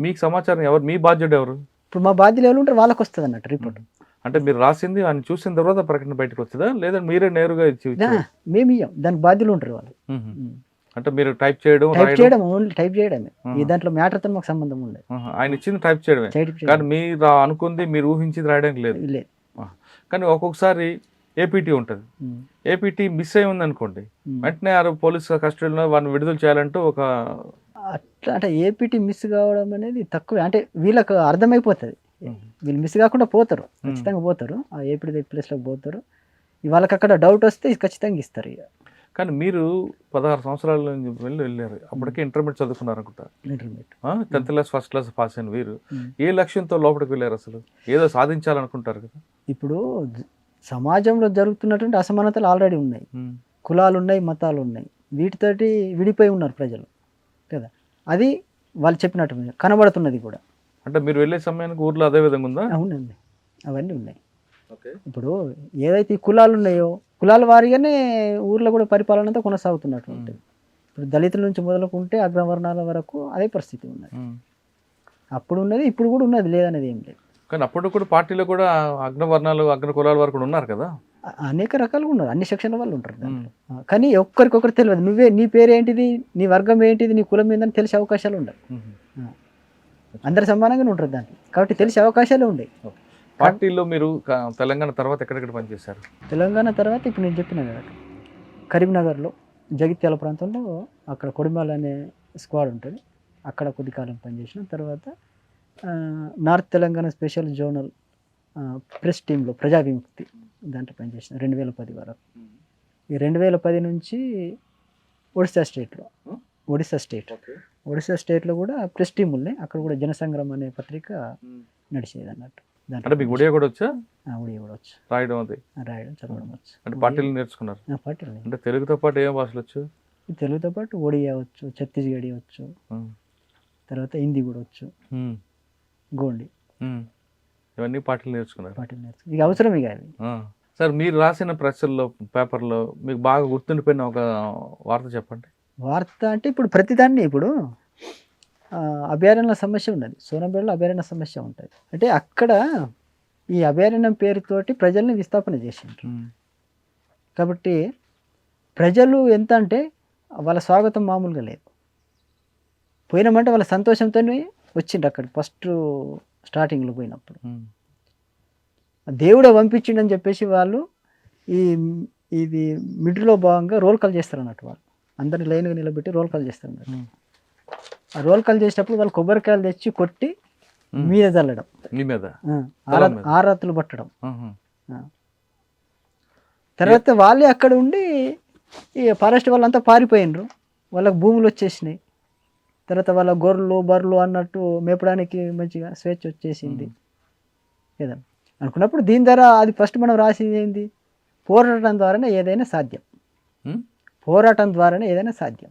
మీకు సమాచారం ఎవరు, మీ బాధ్యుడు ఎవరు? ఇప్పుడు మా బాధ్యులు ఎవరు ఉంటారు, వాళ్ళకి వస్తుంది అన్నట్టు రిపోర్ట్. అంటే మీరు రాసింది ఆయన చూసిన తర్వాత ప్రకటన బయటకు వస్తుందా, లేదా మీరే నేరుగా ఇచ్చి? మేము ఇయ్యం, దానికి బాధ్యులు ఉంటారు వాళ్ళు. అంటే మీరు టైప్ చేయడం, ఓన్లీ టైప్ చేయడమే, ఈ దాంట్లో మ్యాటర్తో మాకు సంబంధం ఉండదు. ఆయన ఇచ్చింది టైప్ చేయడమే, కానీ మీరు అనుకుంది, మీరు ఊహించింది రాయడానికి లేదు. కానీ ఒక్కొక్కసారి ఏపీటీ ఉంటుంది, ఏపీటీ మిస్ అయి ఉంది అనుకోండి, వెంటనే పోలీస్ కస్టడీలో వారిని విడుదల చేయాలంటూ ఒక అట్లా. అంటే ఏపీటీ మిస్ కావడం అనేది తక్కువ, అంటే వీళ్ళకు అర్థమైపోతుంది, వీళ్ళు మిస్ కాకుండా పోతారు, ఖచ్చితంగా పోతారు, ఆ ఏపీటీ ప్లేస్లోకి పోతారు. వాళ్ళకి అక్కడ డౌట్ వస్తే ఖచ్చితంగా ఇస్తారు. ఇక కానీ మీరు 16 సంవత్సరాల వెళ్ళారు, అప్పటికే ఇంటర్మీడియట్ చదువుకున్నారు అనుకుంటా. Intermediate 10th class first class pass అయిన వీరు ఏ లక్ష్యంతో లోపలికి వెళ్ళారు? అసలు ఏదో సాధించాలనుకుంటారు కదా. ఇప్పుడు సమాజంలో జరుగుతున్నటువంటి అసమానతలు ఆల్రెడీ ఉన్నాయి, కులాలు ఉన్నాయి, మతాలు ఉన్నాయి, వీటితోటి విడిపోయి ఉన్నారు ప్రజలు కదా. అది వాళ్ళు చెప్పినట్టు కనబడుతున్నది కూడా. అంటే మీరు వెళ్ళే సమయానికి ఊర్లో అదే విధంగా ఉందా? అవునండి, అవన్నీ ఉన్నాయి. ఇప్పుడు ఏదైతే ఈ కులాలు ఉన్నాయో, కులాల వారిగానే ఊర్లో కూడా పరిపాలన అంతా కొనసాగుతున్నట్టు ఉంటుంది. ఇప్పుడు దళితుల నుంచి మొదలుకుంటే అగ్రవర్ణాల వరకు అదే పరిస్థితి ఉన్నది. అప్పుడు ఉన్నది, ఇప్పుడు కూడా ఉన్నది, లేదనేది ఏం లేదు. కానీ అప్పుడు కూడా పార్టీలో కూడా అగ్రవర్ణాలు, అగ్ర కులాల వరకు కూడా ఉన్నారు కదా. అనేక రకాలుగా ఉన్నారు, అన్ని సెక్షన్ల వాళ్ళు ఉంటారు. కానీ ఒక్కరికొకరు తెలియదు, నీ పేరు ఏంటిది, నీ వర్గం ఏంటిది, నీ కులం ఏందని తెలిసే అవకాశాలు ఉండవు. అందరు సమానంగానే ఉంటారు దాంట్లో, కాబట్టి తెలిసే అవకాశాలు ఉండేవి. పార్టీలో మీరు తెలంగాణ తర్వాత ఎక్కడెక్కడ పనిచేశారు? తెలంగాణ తర్వాత ఇప్పుడు నేను చెప్పిన కదా, కరీంనగర్లో జగిత్యాల ప్రాంతంలో అక్కడ కొడిమాల అనే స్క్వాడ్ ఉంటుంది, అక్కడ కొద్ది కాలం పనిచేసిన తర్వాత north Telangana special zonal press టీంలో ప్రజా విముక్తి దాంట్లో పనిచేసిన 2010 వరకు. ఈ 2010 నుంచి ఒడిశా స్టేట్లో కూడా ప్రెస్ టీం ఉన్నాయి, అక్కడ కూడా జనసంగ్రామ్ అనే పత్రిక నడిచేది అన్నట్టు. అంటే మీకు ఒడియా కూడా వచ్చా? ఒడియా కూడా వచ్చు, రాయడం అది, రాయడం చదవడం వచ్చు. అంటే పార్టీలు నేర్చుకున్నారు? పార్టీలు. అంటే తెలుగుతో పాటు ఏం భాషలు వచ్చు? తెలుగుతో పాటు ఒడియా వచ్చు, ఛత్తీస్గఢీ వచ్చు, తర్వాత హిందీ కూడా వచ్చు, గోండి, ఇవన్నీ పార్టీలు నేర్చుకున్నారు. ఇక అవసరం ఇక అవి. సార్ మీరు రాసిన ప్రెస్లో, పేపర్లో మీకు బాగా గుర్తుండిపోయిన ఒక వార్త చెప్పండి. వార్త అంటే ఇప్పుడు ప్రతిదాన్ని ఇప్పుడు అభయారణ్య సమస్య ఉన్నది, సోనంపేటలో అభయారణ్య సమస్య ఉంటుంది. అంటే అక్కడ ఈ అభయారణ్యం పేరుతోటి ప్రజల్ని విస్థాపన చేసిండ్రు. కాబట్టి ప్రజలు ఎంత అంటే వాళ్ళ స్వాగతం మామూలుగా లేదు. పోయినామంటే వాళ్ళ సంతోషంతో వచ్చిండ్రు అక్కడికి ఫస్ట్ స్టార్టింగ్లో పోయినప్పుడు. దేవుడే పంపించిండని చెప్పేసి వాళ్ళు ఇది మిడిల్లో భాగంగా రోల్ కాల్ చేస్తారు అన్నట్టు. వాళ్ళు అందరిని లైన్గా నిలబెట్టి రోల్ కాల్ చేస్తారు అన్నట్టు. ఆ రోల్ కాల్ చేసేటప్పుడు వాళ్ళు కొబ్బరికాయలు తెచ్చి కొట్టి మీద చల్లడం, ఆరాతులు పట్టడం. తర్వాత వాళ్ళే అక్కడ ఉండి ఈ ఫారెస్ట్ వాళ్ళంతా పారిపోయినరు, వాళ్ళకి భూములు వచ్చేసినాయి. తర్వాత వాళ్ళ గొర్రెలు బర్రెలు అన్నట్టు మేపడానికి మంచిగా స్వేచ్ఛ వచ్చేసింది కదా అనుకున్నప్పుడు దీని ద్వారా అది ఫస్ట్ మనం రాసింది ఏంది, పోరాటం ద్వారానే ఏదైనా సాధ్యం. పోరాటం ద్వారానే ఏదైనా సాధ్యం.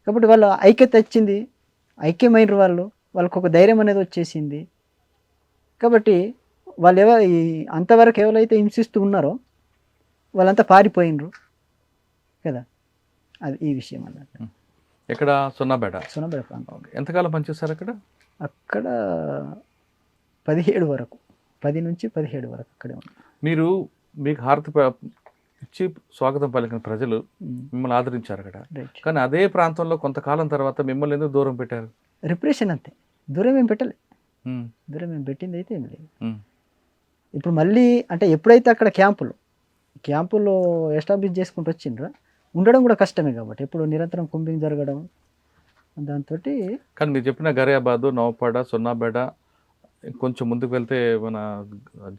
కాబట్టి వాళ్ళ ఐక్యత వచ్చింది, ఐక్యమైనరు వాళ్ళకు ఒక ధైర్యం అనేది వచ్చేసింది. కాబట్టి వాళ్ళు అంతవరకు ఎవరైతే హింసిస్తూ ఉన్నారో వాళ్ళంతా పారిపోయినరు కదా. అది ఈ విషయం అన్నట్టు. ఎక్కడ సోనాపేట ప్రాంతం. ఎంతకాలం పనిచేస్తారు అక్కడ? అక్కడ 17 వరకు, 10 నుంచి 17 వరకు అక్కడే ఉన్నారు. మీకు హారతి ఇచ్చి స్వాగతం పలికిన ప్రజలు మిమ్మల్ని ఆదరించారు అక్కడ. కానీ అదే ప్రాంతంలో కొంతకాలం తర్వాత మిమ్మల్ని ఎందుకు దూరం పెట్టారు? రిప్రెషన్ అంతే, దూరం ఏం పెట్టలే. దూరం ఏం పెట్టింది అయితే ఏం లేదు. ఇప్పుడు మళ్ళీ అంటే ఎప్పుడైతే అక్కడ క్యాంపులో ఎస్టాబ్లిష్ చేసుకుంటూ వచ్చిండ్రో ఉండడం కూడా కష్టమే. కాబట్టి ఎప్పుడు నిరంతరం కుంభింగ్ జరగడం దాంతో. కానీ మీరు చెప్పిన గరియాబాదు, నవపాడ, సోనాపేట, కొంచెం ముందుకు వెళ్తే మన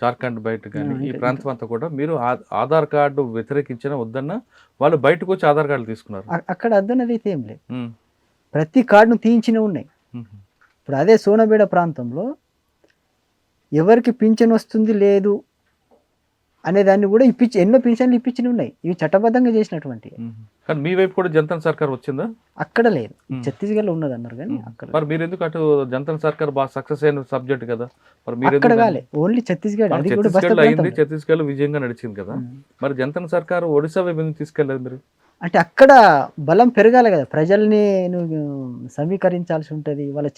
జార్ఖండ్ బయట కానీ ఈ ప్రాంతం అంతా కూడా మీరు ఆధార్ కార్డు వ్యతిరేకించిన వద్దన్న వాళ్ళు బయటకు వచ్చి ఆధార్ కార్డులు తీసుకున్నారు. అక్కడ అద్దన్నది అయితే ఏం లేదు, ప్రతి కార్డును తీయించినవి ఉన్నాయి. ఇప్పుడు అదే సోనాపేట ప్రాంతంలో ఎవరికి పింఛన్ వస్తుంది లేదు అనే దాన్ని కూడా ఎన్నో పింఛన్లు ఇప్పించినవి ఉన్నాయి. ఇవి చట్టబద్ధంగా చేసినటువంటి. కానీ మీ వైపు కూడా జనతా సర్కార్ వచ్చిందా? అక్కడ లేదు, ఛత్తీస్గఢ్లో ఉన్నది అన్నారు కానీ అక్కడ. మరి మీరు ఎందుకు అటు జనతా సర్కార్ బాగా సక్సెస్ అయిన సబ్జెక్ట్ కదా, మరి మీరు అక్కడ కాలే, ఓన్లీ ఛత్తీస్గఢ్. అది కూడా ఛత్తీస్గఢ్ విజయంగా నడిచింది కదా, మరి జనతా సర్కార్ ఒడిశా వైపు ఎందుకు తీసుకెళ్ళలేదు మీరు? అంటే అక్కడ బలం పెరగాలి కదా, ప్రజల్ని నువ్వు సమీకరించాల్సి ఉంటుంది, వాళ్ళ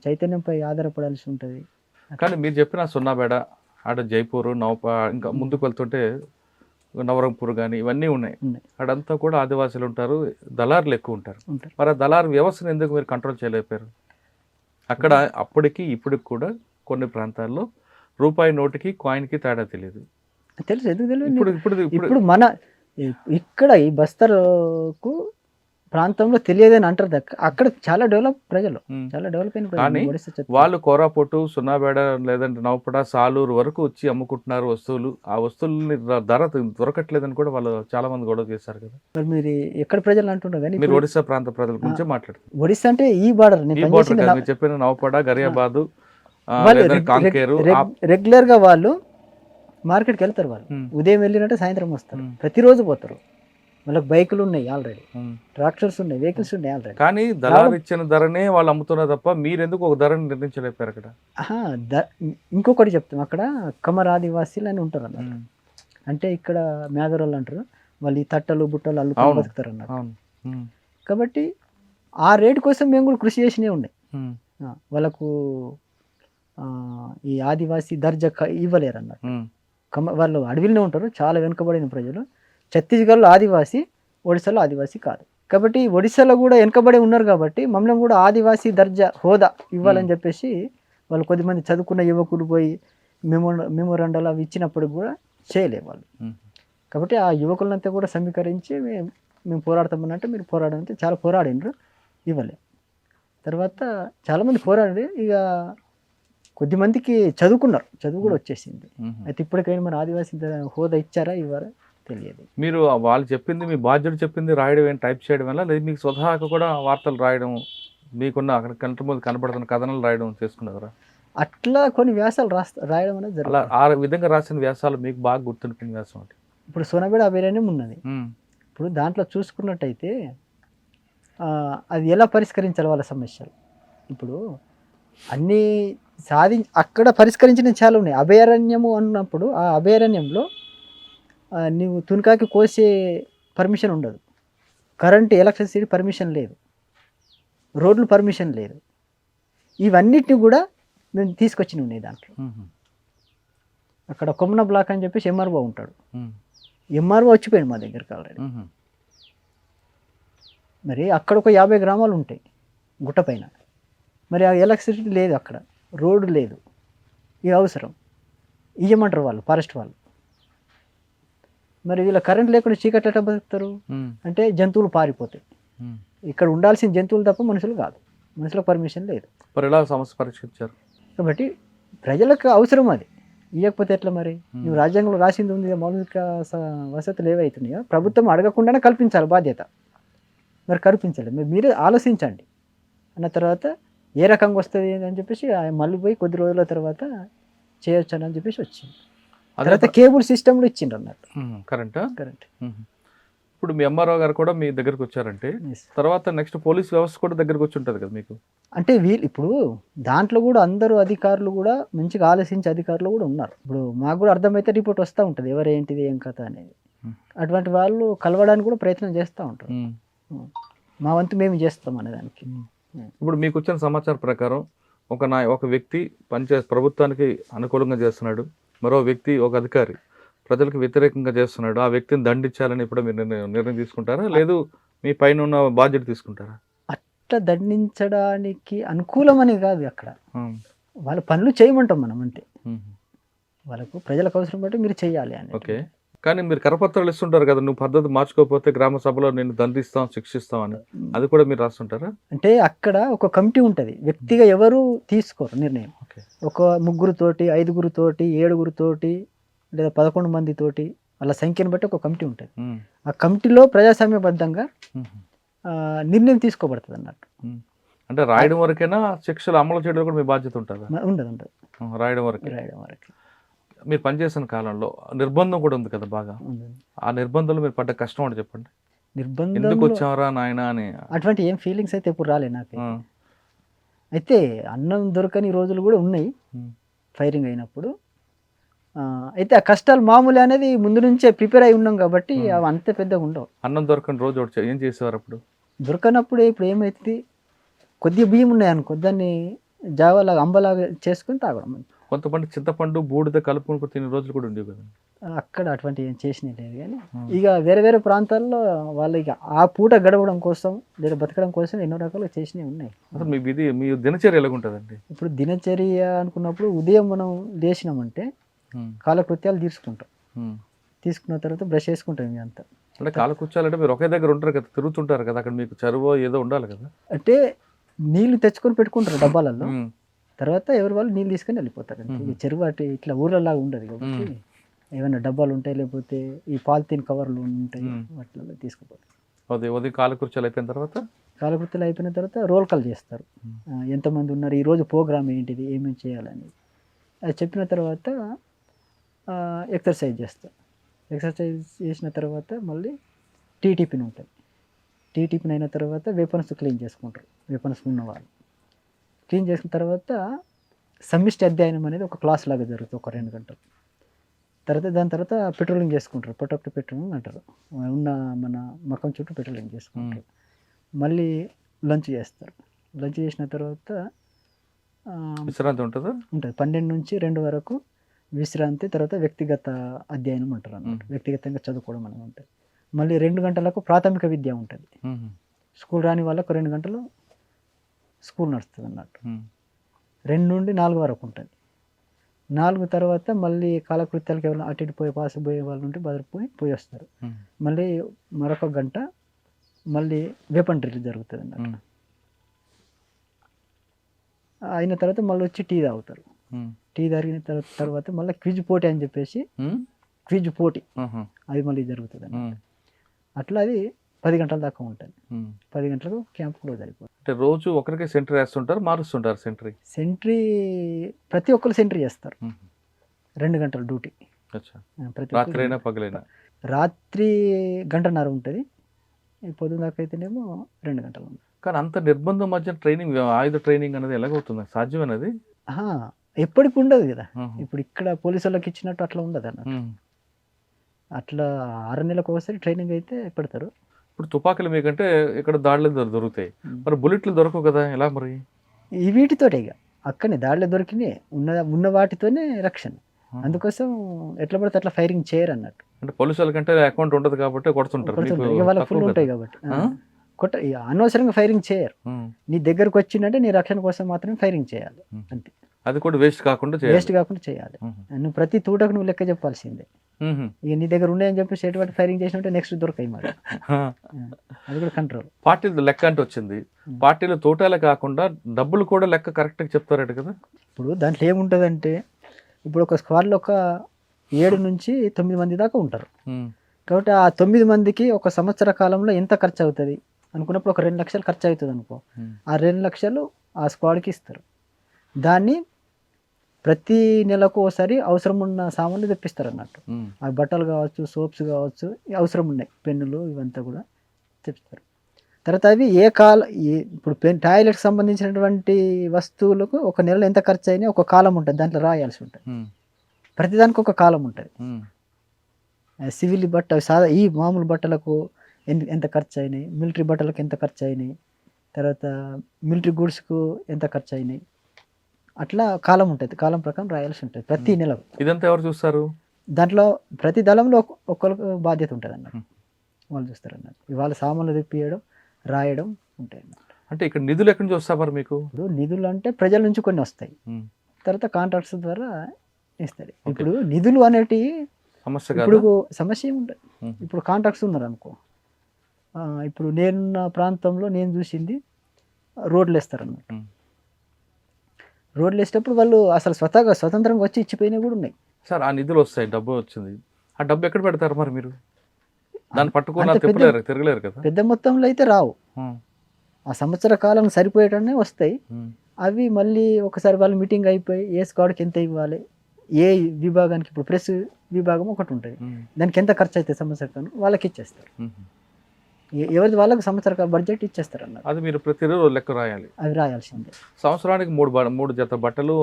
చైతన్యంపై ఆధారపడాల్సి ఉంటుంది. కానీ మీరు చెప్పిన సోనాపేట, అటు జైపూర్, ఇంకా ముందుకు వెళ్తుంటే నవరంపూర్ కానీ ఇవన్నీ ఉన్నాయి. అక్కడంతా కూడా ఆదివాసులు ఉంటారు, దళారులు ఎక్కువ ఉంటారు. మరి ఆ దళారు వ్యవస్థను ఎందుకు మీరు కంట్రోల్ చేయలేకపోయారు? అక్కడ అప్పటికి ఇప్పటికి కూడా కొన్ని ప్రాంతాల్లో రూపాయి నోటుకి కాయిన్కి తేడా తెలియదు. తెలుసు, ఎందుకు తెలియదు? ఇప్పుడు మన ఇక్కడ ఈ బస్తర్కు ప్రాంతంలో తెలియదని అంటారు. అక్కడ చాలా డెవలప్ ప్రజలు, చాలా డెవలప్ అయిన ప్రజలు. వాళ్ళు కోరాపుట్టు, సోనాపేట లేదంటే నవపేట, సాలూరు వరకు వచ్చి అమ్ముకుంటున్నారు వస్తువులు. ఆ వస్తువులని ధర దొరకట్లేదని కూడా వాళ్ళు చాలా మంది గొడవ చేశారు కదా. మరి మీరు ఎక్కడ ప్రజలు అంటున్నారు కానీ మీరు ఒడిశా ప్రాంత ప్రజల గురించి మాట్లాడుతున్నారు. ఒడిశా అంటే ఈ బార్డర్ మీరు చెప్పిన నవపేట, గరియాబాదు, కాంకేరు రెగ్యులర్ గా వాళ్ళు మార్కెట్కి వెళ్తారు. వాళ్ళు ఉదయం వెళ్ళినట్టు సాయంత్రం వస్తారు, ప్రతిరోజు పోతారు. వాళ్ళకి బైకులు ఉన్నాయి ఆల్రెడీ, ట్రాక్టర్స్ ఉన్నాయి, వెహికల్స్ ఉన్నాయి ఆల్రెడీ. కానీ దళారు ఇచ్చిన ధరనే వాళ్ళు అమ్ముతున్నారు తప్ప మీరెందుకు ఒక ధరని నిర్ణయించలేపారు అక్కడ? ఇంకొకటి చెప్తాం, అక్కడ కమర్ ఆదివాసీలు అని ఉంటారు అన్నమాట. అంటే ఇక్కడ మేదరోళ్ళు అంటారు, వాళ్ళు ఈ తట్టలు బుట్టలు అల్లుకొని బతుకుతారు అన్నమాట. కాబట్టి ఆ రేటు కోసం మేము కూడా కృషి చేసినవి ఉన్నాయి. వాళ్ళకు ఈ ఆదివాసీ దర్జా ఇవ్వలేరు అన్నట్టు. వాళ్ళు అడవిలోనే ఉంటారు, చాలా వెనుకబడిన ప్రజలు. ఛత్తీస్గఢ్లో ఆదివాసీ, ఒడిశాలో ఆదివాసీ కాదు. కాబట్టి ఒడిశాలో కూడా వెనుకబడి ఉన్నారు కాబట్టి మమ్మల్ని కూడా ఆదివాసీ దర్జా హోదా ఇవ్వాలని చెప్పేసి వాళ్ళు కొద్దిమంది చదువుకున్న యువకులు పోయి మెమోరాండాలు అవి ఇచ్చినప్పుడు కూడా చేయలేవు వాళ్ళు. కాబట్టి ఆ యువకులంతా కూడా సమీకరించి మేము పోరాడతామనంటే మీరు పోరాడంటే చాలా పోరాడినరు, ఇవ్వలే. తర్వాత చాలామంది పోరాడి ఇక కొద్దిమందికి చదువుకున్నారు, చదువు కూడా వచ్చేసింది. అయితే ఇప్పటికైనా మన ఆదివాసీ హోదా ఇచ్చారా ఇవ్వరా తెలియదు. మీరు వాళ్ళు చెప్పింది, మీ బాధ్యుడు చెప్పింది రాయడం, టైప్ చేయడం వల్ల లేదు మీకు స్వతహాగా కూడా వార్తలు రాయడం, మీకున్న అక్కడ కంటి ముందు కనపడుతున్న కథనాలు రాయడం చేసుకున్నారా? అట్లా కొన్ని వ్యాసాలు రాయడం అనేది అలా ఆ విధంగా రాసిన వ్యాసాలు మీకు బాగా గుర్తుండిపోయిన వ్యాసం అంటే ఇప్పుడు సోనాపేట అభయారణ్యం ఉన్నది. ఇప్పుడు దాంట్లో చూసుకున్నట్టయితే అది ఎలా పరిష్కరించాలి వాళ్ళ సమస్యలు. ఇప్పుడు అన్నీ అక్కడ పరిష్కరించిన చాలా ఉన్నాయి. అభయారణ్యము అన్నప్పుడు ఆ అభయారణ్యంలో నువ్వు తునికాకి కోసే పర్మిషన్ ఉండదు. కరెంట్, ఎలక్ట్రిసిటీ పర్మిషన్ లేదు, రోడ్లు పర్మిషన్ లేదు. ఇవన్నిటిని కూడా మేము తీసుకొచ్చి ఉన్నాయి దాంట్లో. అక్కడ కొమ్మన బ్లాక్ అని చెప్పేసి ఎంఆర్ఓ ఉంటాడు. ఎంఆర్ఓ వచ్చిపోయాడు మా దగ్గరికి ఆల్రెడీ. మరి అక్కడ ఒక 50 గ్రామాలు ఉంటాయి గుట్ట పైన. మరి ఆ ఎలక్ట్రిసిటీ లేదు, అక్కడ రోడ్డు లేదు. ఇది అవసరం ఇయ్యమంటారు వాళ్ళు, ఫారెస్ట్ వాళ్ళు. మరి వీళ్ళ కరెంట్ లేకుండా చీకటి ఎట్లా బతుకుతారు అంటే జంతువులు పారిపోతాయి. ఇక్కడ ఉండాల్సిన జంతువులు తప్ప మనుషులు కాదు, మనుషులకు పర్మిషన్ లేదు. మరి ఎలా సమస్య పరిష్కరించారు? కాబట్టి ప్రజలకు అవసరం అది, ఇవ్వకపోతే ఎట్లా? మరి నువ్వు రాజ్యాంగంలో రాసింది ఉంది, మౌలిక వసతులు ఏవైతున్నాయో ప్రభుత్వం అడగకుండానే కల్పించాలి బాధ్యత. మరి కల్పించాలి. మీరే ఆలోచించండి అన్న తర్వాత ఏ రకంగా వస్తుంది అని చెప్పేసి మళ్ళీ పోయి కొద్ది రోజుల తర్వాత చేయొచ్చు అని చెప్పేసి వచ్చింది. తర్వాత కేబుల్ సిస్టమ్లు ఇచ్చిండ్రు అన్నట్టు. కరెంట్. కరెంట్. ఇప్పుడు మీ ఎంఆర్ఓ గారు కూడా మీ దగ్గరకు వచ్చారంటే తర్వాత నెక్స్ట్ పోలీస్ వ్యవస్థ కూడా దగ్గరకు వచ్చి ఉంటుంది కదా మీకు. అంటే వీళ్ళు ఇప్పుడు దాంట్లో కూడా అందరూ అధికారులు కూడా మంచిగా ఆలోచించే అధికారులు కూడా ఉన్నారు. ఇప్పుడు మాకు కూడా అర్థమైతే రిపోర్ట్ వస్తూ ఉంటుంది ఎవరేంటిది ఏం కథ అనేది. అటువంటి వాళ్ళు కలవడానికి కూడా ప్రయత్నం చేస్తూ ఉంటారు. మా వంతు మేము చేస్తాం అనేదానికి. ఇప్పుడు మీకు వచ్చిన సమాచారం ప్రకారం ఒక వ్యక్తి ప్రభుత్వానికి అనుకూలంగా చేస్తున్నాడు, మరో వ్యక్తి ఒక అధికారి ప్రజలకు వ్యతిరేకంగా చేస్తున్నాడు, ఆ వ్యక్తిని దండించాలని ఇప్పుడు మీరు నిర్ణయం తీసుకుంటారా, లేదు మీ పైన ఉన్న బాధ్యత తీసుకుంటారా? అట్లా దండించడానికి అనుకూలమని కాదు, అక్కడ వాళ్ళ పనులు చేయమంటాం మనం అంతే. వాళ్ళకు ప్రజలకు అవసరం బట్టి మీరు చెయ్యాలి అని. ఓకే. కానీ మీరు కరపత్రాలు ఇస్తుంటారు కదా, నువ్వు పద్ధతి మార్చుకోకపోతే గ్రామ సభలో నేను దండిస్తాం శిక్షిస్తాం అని, అది కూడా మీరు రాస్తుంటారా? అంటే అక్కడ ఒక కమిటీ ఉంటుంది, వ్యక్తిగా ఎవరు తీసుకోరు నిర్ణయం. ఒక 3 తోటి 5 తోటి 7 తోటి లేదా 11 మందితోటి వాళ్ళ సంఖ్యను బట్టి ఒక కమిటీ ఉంటుంది. ఆ కమిటీలో ప్రజాస్వామ్యబద్ధంగా నిర్ణయం తీసుకోబడుతుంది అన్నట్టు. అంటే రాయడం వరకైనా శిక్షలు అమలు చేయడం కూడా మీ బాధ్యత ఉంటుందా? ఉండదు. రాయడం వరకు. మీరు పనిచేసిన కాలంలో నిర్బంధం కూడా ఉంది కదా బాగా, ఆ నిర్బంధంలో మీరు పడ్డ కష్టం అంటే చెప్పండి. నిర్బంధం ఎందుకు వచ్చారా నాయన అని అటువంటి ఏం ఫీలింగ్స్ అయితే ఎప్పుడు రాలే నాకు. అయితే అన్నం దొరకని రోజులు కూడా ఉన్నాయి ఫైరింగ్ అయినప్పుడు. అయితే ఆ కష్టాలు మామూలు అనేది ముందు నుంచే ప్రిపేర్ అయి ఉన్నాం కాబట్టి అవి అంత పెద్దగా ఉండవు. అన్నం దొరకని రోజు ఏం చేసేవారు అప్పుడు? దొరకనప్పుడు ఇప్పుడు ఏమైతుంది, కొద్దిగా బియ్యం ఉన్నాయనుకో దాన్ని జావాలాగా అంబలాగా చేసుకుని తాగడం. కొంతమంది చింతపండు బూడిద కలుపుకొని తినే రోజులు కూడా ఉండేవి కదా. అక్కడ అటువంటి ఏం చేసినా లేదు. కానీ ఇక వేరే వేరే ప్రాంతాల్లో వాళ్ళు ఇక ఆ పూట గడవడం కోసం లేదా బతకడం కోసం ఎన్నో రకాలు చేసినవి ఉన్నాయి. అసలు మీ దినచర్య ఎలాగుంటుందండి? ఇప్పుడు దినచర్య అనుకున్నప్పుడు ఉదయం మనం లేచినామంటే కాలకృత్యాలు తీసుకుంటాం, తీసుకున్న తర్వాత బ్రష్ చేసుకుంటాం. ఇవి అంతా అంటే కాలకృత్యాలంటే మీరు ఒకే దగ్గర ఉంటారు కదా, తిరుగుతుంటారు కదా, అక్కడ మీకు చెరువు ఏదో ఉండాలి కదా. అంటే నీళ్లు తెచ్చుకొని పెట్టుకుంటారు డబ్బాలలో, తర్వాత ఎవరి వాళ్ళు నీళ్ళు తీసుకొని వెళ్ళిపోతారు. చెరువు అటు ఇట్లా ఊర్లలాగా ఉండదు కాబట్టి ఏమైనా డబ్బాలు ఉంటాయి, లేకపోతే ఈ పాలిథిన్ కవర్లు ఉంటాయి, వాటిలో తీసుకుపోతారు. ఉదయం కాలకృత్యాలు అయిపోయిన తర్వాత రోల్ కాల్ చేస్తారు. ఎంతమంది ఉన్నారు, ఈరోజు ప్రోగ్రామ్ ఏంటిది, ఏమేమి చేయాలని అది చెప్పిన తర్వాత ఎక్సర్సైజ్ చేస్తారు. ఎక్సర్సైజ్ చేసిన తర్వాత మళ్ళీ టీటీపీని ఉంటుంది. టీటీపీని అయిన తర్వాత వెపన్స్ క్లీన్ చేసుకుంటారు. వెపన్స్ ఉన్నవాళ్ళు క్లీన్ చేసిన తర్వాత సమిష్టి అధ్యయనం అనేది ఒక క్లాస్ లాగా జరుగుతుంది, ఒక 2 గంటలు. దాని తర్వాత పెట్రోలింగ్ చేసుకుంటారు, ప్రొటెక్ట్ పెట్రోలింగ్ అంటారు. ఉన్న మన మకం చుట్టూ పెట్రోలింగ్ చేసుకుంటారు. మళ్ళీ లంచ్ చేస్తారు. లంచ్ చేసిన తర్వాత విశ్రాంతి ఉంటుంది. 12 నుంచి 2 వరకు విశ్రాంతి. తర్వాత వ్యక్తిగత అధ్యయనం అంటారు అన్నమాట, వ్యక్తిగతంగా చదువుకోవడం అనేది ఉంటుంది. మళ్ళీ 2 గంటలకు ప్రాథమిక విద్య ఉంటుంది. స్కూల్ రాని వాళ్ళకు 2 గంటలు స్కూల్ నడుస్తుంది అన్నట్టు. 2 నుండి 4 వరకు ఉంటుంది. 4 తర్వాత మళ్ళీ కాలకృత్యాలకు ఎవరైనా అటు ఇటు పోయే వాళ్ళు ఉంటే పోయి వస్తారు. మళ్ళీ మరొక గంట మళ్ళీ వెపన్ డ్రిల్ జరుగుతుంది అన్నట్టు. అయిన తర్వాత మళ్ళీ వచ్చి టీ తాగుతారు. టీ తాగిన తర్వాత మళ్ళీ క్విజ్ పోటీ అని చెప్పేసి క్విజ్ పోటీ అది మళ్ళీ జరుగుతుంది అన్నమాట. అట్లా అది 10 గంటల దాకా ఉంటుంది. 10 గంటలకు క్యాంప్ క్లోజ్ అయిపోతుంది. అంటే రోజు ఒకరికి సెంట్రీ వేస్తుంటారు, మారుస్తుంటారు సెంట్రీ ప్రతి ఒక్కరు సెంట్రీ చేస్తారు. 2 గంటల డ్యూటీ. రాత్రి 1.5 గంట ఉంటుంది, పొద్దున దాకా అయితేనేమో 2 గంటలు ఉంటుంది. కానీ అంత నిర్బంధం మధ్య ట్రైనింగ్, ఆయుధ ట్రైనింగ్ అనేది ఎలాగవుతుంది, సాధ్యమైనది? ఎప్పటికి ఉండదు కదా. ఇప్పుడు ఇక్కడ పోలీసు వాళ్ళకి ఇచ్చినట్టు అట్లా ఉండదు అన్నట్టు. అట్లా 6 నెలలకు ఒకసారి ట్రైనింగ్ అయితే పెడతారు. ఇప్పుడు తుపాకులు మీకంటే ఇక్కడ దాడులు దొరుకుతాయి, మరి బుల్లెట్లు దొరకవు కదా, ఎలా మరి? ఈ వీటితోటే ఇక అక్కడనే దాడిలో దొరికినాయి ఉన్న వాటితోనే రక్షణ. అందుకోసం ఎట్లా పడితే అట్లా ఫైరింగ్ చేయరు అన్నట్టు. అంటే పోలీసుల కంటే అకౌంట్ ఉండదు కాబట్టి కొడుతుంటారు, మీకు ఇక వాళ్ళ ఫుల్ తక్కువ ఉంటాయి కదా. కాబట్టి ఇక అనవసరంగా ఫైరింగ్ చేయరు. నీ దగ్గరకు వచ్చిందంటే నీ రక్షణ కోసం మాత్రమే ఫైరింగ్ చేయాలి, అంతే. అది కూడా వేస్ట్ కాకుండా వేస్ట్ కాకుండా చేయాలి. నువ్వు ప్రతి తూటకు నువ్వు లెక్క చెప్పాల్సిందే. ఇక నీ దగ్గర ఉన్నాయని చెప్పి స్టేట్ వాటి ఫైరింగ్ చేసినట్టే నెక్స్ట్ దొరకాయి మరి. అది కూడా కంట్రోల్. పార్టీలు లెక్క అంటే వచ్చింది, పార్టీలు తోటాలే కాకుండా డబ్బులు కూడా లెక్క కరెక్ట్గా చెప్తారట కదా. ఇప్పుడు దాంట్లో ఏముంటుందంటే, ఇప్పుడు ఒక స్క్వాడ్లో ఒక 7 నుంచి 9 మంది దాకా ఉంటారు. కాబట్టి ఆ 9 మందికి ఒక సంవత్సర కాలంలో ఎంత ఖర్చు అవుతుంది అనుకున్నప్పుడు ఒక 2 లక్షలు ఖర్చు అవుతుంది అనుకో. ఆ 2 లక్షలు ఆ స్క్వాడ్కి ఇస్తారు. దాన్ని ప్రతి నెలకు ఒకసారి అవసరం ఉన్న సామాన్లు తెప్పిస్తారు అన్నట్టు. ఆ బట్టలు కావచ్చు, సోప్స్ కావచ్చు, అవసరం ఉన్నాయి, పెన్నులు, ఇవంతా కూడా తెప్పిస్తారు. తర్వాత అవి ఇప్పుడు టాయిలెట్కి సంబంధించినటువంటి వస్తువులకు ఒక నెలలో ఎంత ఖర్చు అయినాయి ఒక కాలం ఉంటుంది, దాంట్లో రాయాల్సి ఉంటుంది. ప్రతిదానికి ఒక కాలం ఉంటుంది. సివిల్ ఈ మామూలు బట్టలకు ఎంత ఖర్చు అయినాయి, మిలిటరీ బట్టలకు ఎంత ఖర్చు అయినాయి, తర్వాత మిలిటరీ గూడ్స్కు ఎంత ఖర్చు అయినాయి, అట్లా కాలం ఉంటుంది. కాలం ప్రకారం రాయాల్సి ఉంటుంది ప్రతి నెలకు. ఇదంతా ఎవరు చూస్తారు? దాంట్లో ప్రతి దళంలో ఒక్కరికి బాధ్యత ఉంటుంది అన్నట్టు, వాళ్ళు చూస్తారు అన్నట్టు. వాళ్ళ సామాన్లు తెప్పియడం, రాయడం ఉంటాయి అన్నట్టు. అంటే ఇక్కడ నిధులు ఎక్కడి నుంచి వస్తారు మీకు? ఇప్పుడు నిధులు అంటే ప్రజల నుంచి కొన్ని వస్తాయి, తర్వాత కాంట్రాక్ట్స్ ద్వారా ఇస్తారు. ఇప్పుడు నిధులు అనేటివి ఇప్పుడు సమస్య ఏముంటుంది. ఇప్పుడు కాంట్రాక్ట్స్ ఉన్నారు అనుకో, ఇప్పుడు నేనున్న ప్రాంతంలో నేను చూసింది రోడ్లు వేస్తారన్నట్టు. రోడ్లు వేసేటప్పుడు వాళ్ళు అసలు స్వతంత్రంగా వచ్చి ఇచ్చిపోయినవి కూడా ఉన్నాయి సార్. ఆ నిధులు వస్తాయి, డబ్బు వచ్చింది, ఆ డబ్బు ఎక్కడ పెడతారు మరి మీరు? దాన్ని పట్టుకుని తిరగలేరు కదా. పెద్ద మొత్తంలో అయితే రావు, ఆ సంవత్సర కాలం సరిపోయేటనే వస్తాయి. అవి మళ్ళీ ఒకసారి వాళ్ళు మీటింగ్ అయిపోయి ఏ స్క్వాడ్కి ఎంత ఇవ్వాలి, ఏ విభాగానికి, ఇప్పుడు ప్రెస్ విభాగం ఒకటి ఉంటుంది, దానికి ఎంత ఖర్చు అవుతుంది సంవత్సరం వాళ్ళకి ఇచ్చేస్తారు. ఎవరిది వాళ్ళకి సంవత్సర బడ్జెట్ ఇచ్చేస్తారు అన్నారు. అది మీరు ప్రతిరోజు లెక్క రాయాలి, అవి రాయాల్సిందే. సంవత్సరానికి 3 జత బట్టలు,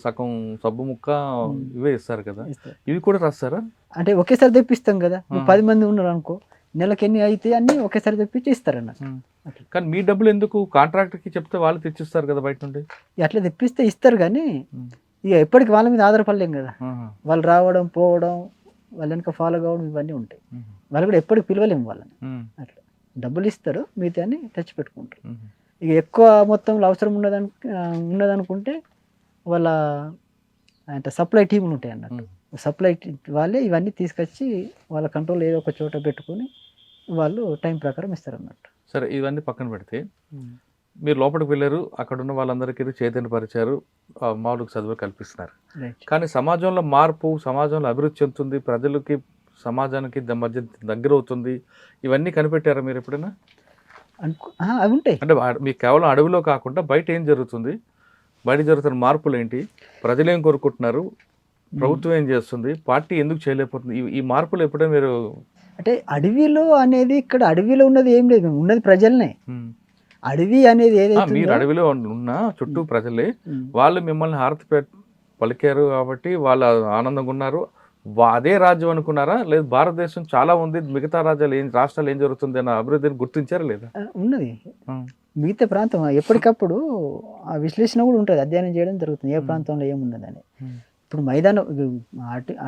సగం సబ్బు ముక్క ఇవే ఇస్తారు కదా, ఇవి కూడా రాస్తారా? అంటే ఒకేసారి తెప్పిస్తాం కదా, 10 మంది ఉన్నారు అనుకో, నెలకి ఎన్ని అయితే అన్ని ఒకేసారి తెప్పించి ఇస్తారన్న. కానీ మీ డబ్బులు ఎందుకు? కాంట్రాక్టర్కి చెప్తే వాళ్ళు తెచ్చిస్తారు కదా బయట నుండి. అట్లా తెప్పిస్తే ఇస్తారు, కానీ ఇక ఎప్పటికి వాళ్ళ మీద ఆధారపడలేం కదా. వాళ్ళు రావడం, పోవడం, వాళ్ళ వెనక ఫాలో కావడం, ఇవన్నీ ఉంటాయి. వాళ్ళు కూడా ఎప్పటికి పిలవలేము వాళ్ళని. అట్లా డబ్బులు ఇస్తారు, మిగతా అని తెచ్చి పెట్టుకుంటారు. ఇక ఎక్కువ మొత్తంలో అవసరం ఉన్నదనుకుంటే వాళ్ళ అంటే సప్లై టీములు ఉంటాయి అన్నట్టు. సప్లై వాళ్ళే ఇవన్నీ తీసుకొచ్చి వాళ్ళ కంట్రోల్ ఏదో ఒక చోట పెట్టుకొని వాళ్ళు టైం ప్రకారం ఇస్తారు అన్నట్టు. సరే, ఇవన్నీ పక్కన పెడితే మీరు లోపలికి వెళ్ళారు, అక్కడ ఉన్న వాళ్ళందరికీ చైతన్యపరిచారు, మామూలుగా చదువు కల్పిస్తున్నారు. కానీ సమాజంలో మార్పు, సమాజంలో అభివృద్ధి చెందుతుంది, ప్రజలకి సమాజానికి మధ్య దగ్గర అవుతుంది, ఇవన్నీ కనిపెట్టారా మీరు ఎప్పుడైనా? అవి ఉంటాయి. అంటే మీకు కేవలం అడవిలో కాకుండా బయట ఏం జరుగుతుంది, బయట జరుగుతున్న మార్పులు ఏంటి, ప్రజలు ఏం కోరుకుంటున్నారు, ప్రభుత్వం ఏం చేస్తుంది, పార్టీ ఎందుకు చేయలేకపోతుంది, ఈ మార్పులు ఎప్పుడైనా మీరు? అంటే అడవిలో అనేది, ఇక్కడ అడవిలో ఉన్నది ఏం లేదు, ఉన్నది ప్రజలనే. అడవి అనేది ఏదైతే మీరు అడవిలో ఉన్న చుట్టూ ప్రజలే, వాళ్ళు మిమ్మల్ని హారతి పలికారు కాబట్టి వాళ్ళు ఆనందంగా ఉన్నారు, అదే రాజ్యం అనుకున్నారా? లేదు భారతదేశం చాలా ఉంది, మిగతా రాష్ట్రాలు ఏం జరుగుతుంది అన్న అభివృద్ధిని గుర్తించారా లేదా? ఉన్నది. మిగతా ప్రాంతం ఎప్పటికప్పుడు ఆ విశ్లేషణ కూడా ఉంటుంది, అధ్యయనం చేయడం జరుగుతుంది, ఏ ప్రాంతంలో ఏమున్నదని. ఇప్పుడు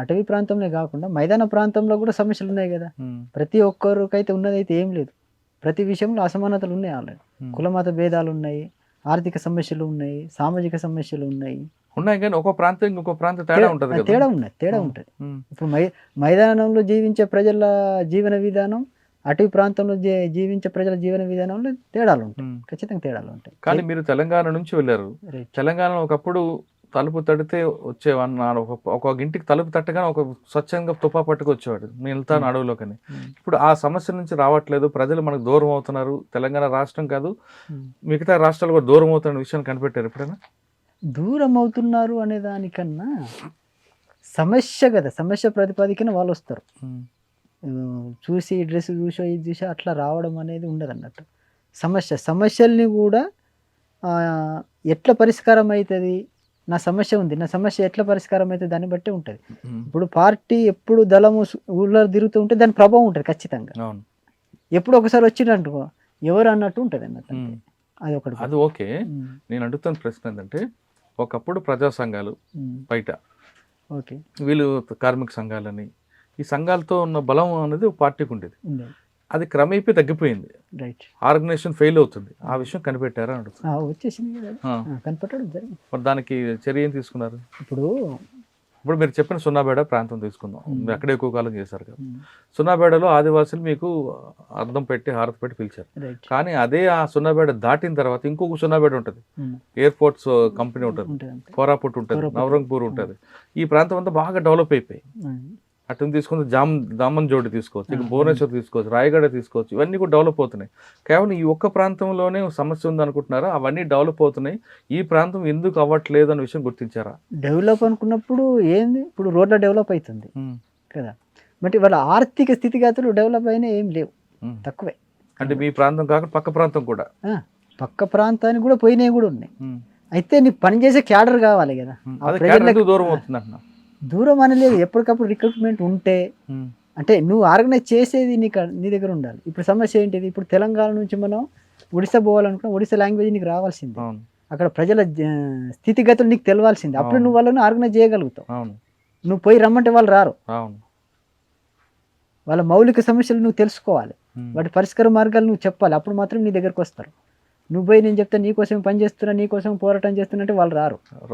అటవీ ప్రాంతంలో కాకుండా మైదాన ప్రాంతంలో కూడా సమస్యలు ఉన్నాయి కదా. ప్రతి ఒక్కరికైతే ఉన్నదైతే ఏం లేదు, ప్రతి విషయంలో అసమానతలు ఉన్నాయి. ఆల్రెడీ కులమత భేదాలు ఉన్నాయి, ఆర్థిక సమస్యలు ఉన్నాయి, సామాజిక సమస్యలు ఉన్నాయి. కానీ ఒక ప్రాంతం ఇంకో ప్రాంతం తేడా ఉంటుంది, తేడా ఉంటుంది. ఇప్పుడు మైదానంలో జీవించే ప్రజల జీవన విధానం, అటవీ ప్రాంతంలో జీవించే ప్రజల జీవన విధానంలో తేడాలు ఉంటాయి, ఖచ్చితంగా తేడాలు ఉంటాయి. కానీ మీరు తెలంగాణ నుంచి వెళ్ళారు, తెలంగాణలో ఒకప్పుడు తలుపు తడితే వచ్చేవన్నారు, ఒక ఇంటికి తలుపు తట్టగానే ఒక స్వచ్ఛంగా తుపా పట్టుకు వచ్చేవాడు, నేను వెళ్తాను అడవులోకని. ఇప్పుడు ఆ సమస్య నుంచి రావట్లేదు, ప్రజలు మనకు దూరం అవుతున్నారు, తెలంగాణ రాష్ట్రం కాదు మిగతా రాష్ట్రాలు కూడా దూరం అవుతున్న విషయాన్ని కనిపెట్టారు ఎప్పుడైనా? దూరం అవుతున్నారు అనే దానికన్నా సమస్య కదా, సమస్య ప్రతిపాదికన వాళ్ళు వస్తారు, చూసి డ్రెస్ చూసో ఇది చూసో అట్లా రావడం అనేది ఉండదు అన్నట్టు. సమస్యల్ని కూడా ఎట్లా పరిష్కారం అవుతుంది, నా సమస్య ఉంది, నా సమస్య ఎట్లా పరిష్కారం అవుతుంది దాన్ని బట్టి ఉంటుంది. ఇప్పుడు పార్టీ ఎప్పుడు దళము ఊళ్ళో తిరుగుతూ ఉంటే దాని ప్రభావం ఉంటుంది ఖచ్చితంగా. ఎప్పుడు ఒకసారి వచ్చిందనుకో ఎవరు అన్నట్టు ఉంటుంది అన్నట్టు అంతే. అది ఒకటి. అది ఓకే. నేను అడుగుతున్న ప్రశ్న ఏంటంటే ఒకప్పుడు ప్రజా సంఘాలు బయట ఓకే వీళ్ళు కార్మిక సంఘాలని ఈ సంఘాలతో ఉన్న బలం అనేది ఒక పార్టీకి ఉండేది. అది క్రమేపీ తగ్గిపోయింది. రైట్. ఆర్గనైజేషన్ ఫెయిల్ అవుతుంది. ఆ విషయం కనిపెట్టారా అని అడుగుతుంది. వచ్చేసింది కదా, కనిపెట్టడం జరిగింది. మరి దానికి చర్య ఏం తీసుకున్నారు? ఇప్పుడు మీరు చెప్పిన సున్నాబేడ ప్రాంతం తీసుకుందాం. మీరు అక్కడే ఎక్కువ కాలం చేశారు కదా. సున్నాబేడలో ఆదివాసులు మీకు అర్థం పెట్టి హారతి పెట్టి పిలిచారు. రైట్. కానీ అదే ఆ సున్నాబేడ దాటిన తర్వాత ఇంకొక సున్నాబేడ ఉంటుంది, ఎయిర్పోర్ట్స్ కంపెనీ ఉంటుంది, కోరాపుట్ ఉంటుంది, నవరంగపూర్ ఉంటుంది. ఈ ప్రాంతం అంతా బాగా డెవలప్ అయిపోయి అటు తీసుకుంటే దామన్ జోడి తీసుకోవచ్చు, ఇక భువనేశ్వర్ తీసుకోవచ్చు, రాయగడ తీసుకోవచ్చు. ఇవన్నీ కూడా డెవలప్ అవుతున్నాయి. కేవలం ఈ ఒక్క ప్రాంతంలోనే సమస్య ఉంది అనుకుంటున్నారా? అవన్నీ డెవలప్ అవుతున్నాయి. ఈ ప్రాంతం ఎందుకు అవ్వట్లేదు అనే విషయం గుర్తించారా? డెవలప్ అనుకున్నప్పుడు ఏంది, ఇప్పుడు రోడ్ల డెవలప్ అవుతుంది కదా, బట్ వాళ్ళ ఆర్థిక స్థితిగతులు డెవలప్ అయినా ఏం లేవు, తక్కువే. అంటే మీ ప్రాంతం కాకుండా పక్క ప్రాంతం కూడా, పక్క ప్రాంతానికి కూడా పోయినవి కూడా ఉన్నాయి. అయితే నీకు పనిచేసే క్యాడర్ కావాలి కదా. దూరం అవుతుంది అంటున్నా. దూరం అనలేదు, ఎప్పటికప్పుడు రిక్రూట్మెంట్ ఉంటే, అంటే నువ్వు ఆర్గనైజ్ చేసేది నీ దగ్గర ఉండాలి. ఇప్పుడు సమస్య ఏంటిది, ఇప్పుడు తెలంగాణ నుంచి మనం ఒడిశా పోవాలనుకున్నా ఒడిశా లాంగ్వేజ్ నీకు రావాల్సిందే, అక్కడ ప్రజల స్థితిగతులు నీకు తెలవాల్సిందే. అప్పుడు నువ్వు వాళ్ళని ఆర్గనైజ్ చేయగలుగుతావు. నువ్వు పోయి రమ్మంటే వాళ్ళు రారు. వాళ్ళ మౌలిక సమస్యలు నువ్వు తెలుసుకోవాలి, వాటి పరిష్కార మార్గాలు నువ్వు చెప్పాలి. అప్పుడు మాత్రం నీ దగ్గరకు వస్తారు. నువ్వు పోయి నేను చెప్తా నీకోసం పని చేస్తున్నా, నీకోసం పోరాటం చేస్తున్నా అంటే వాళ్ళు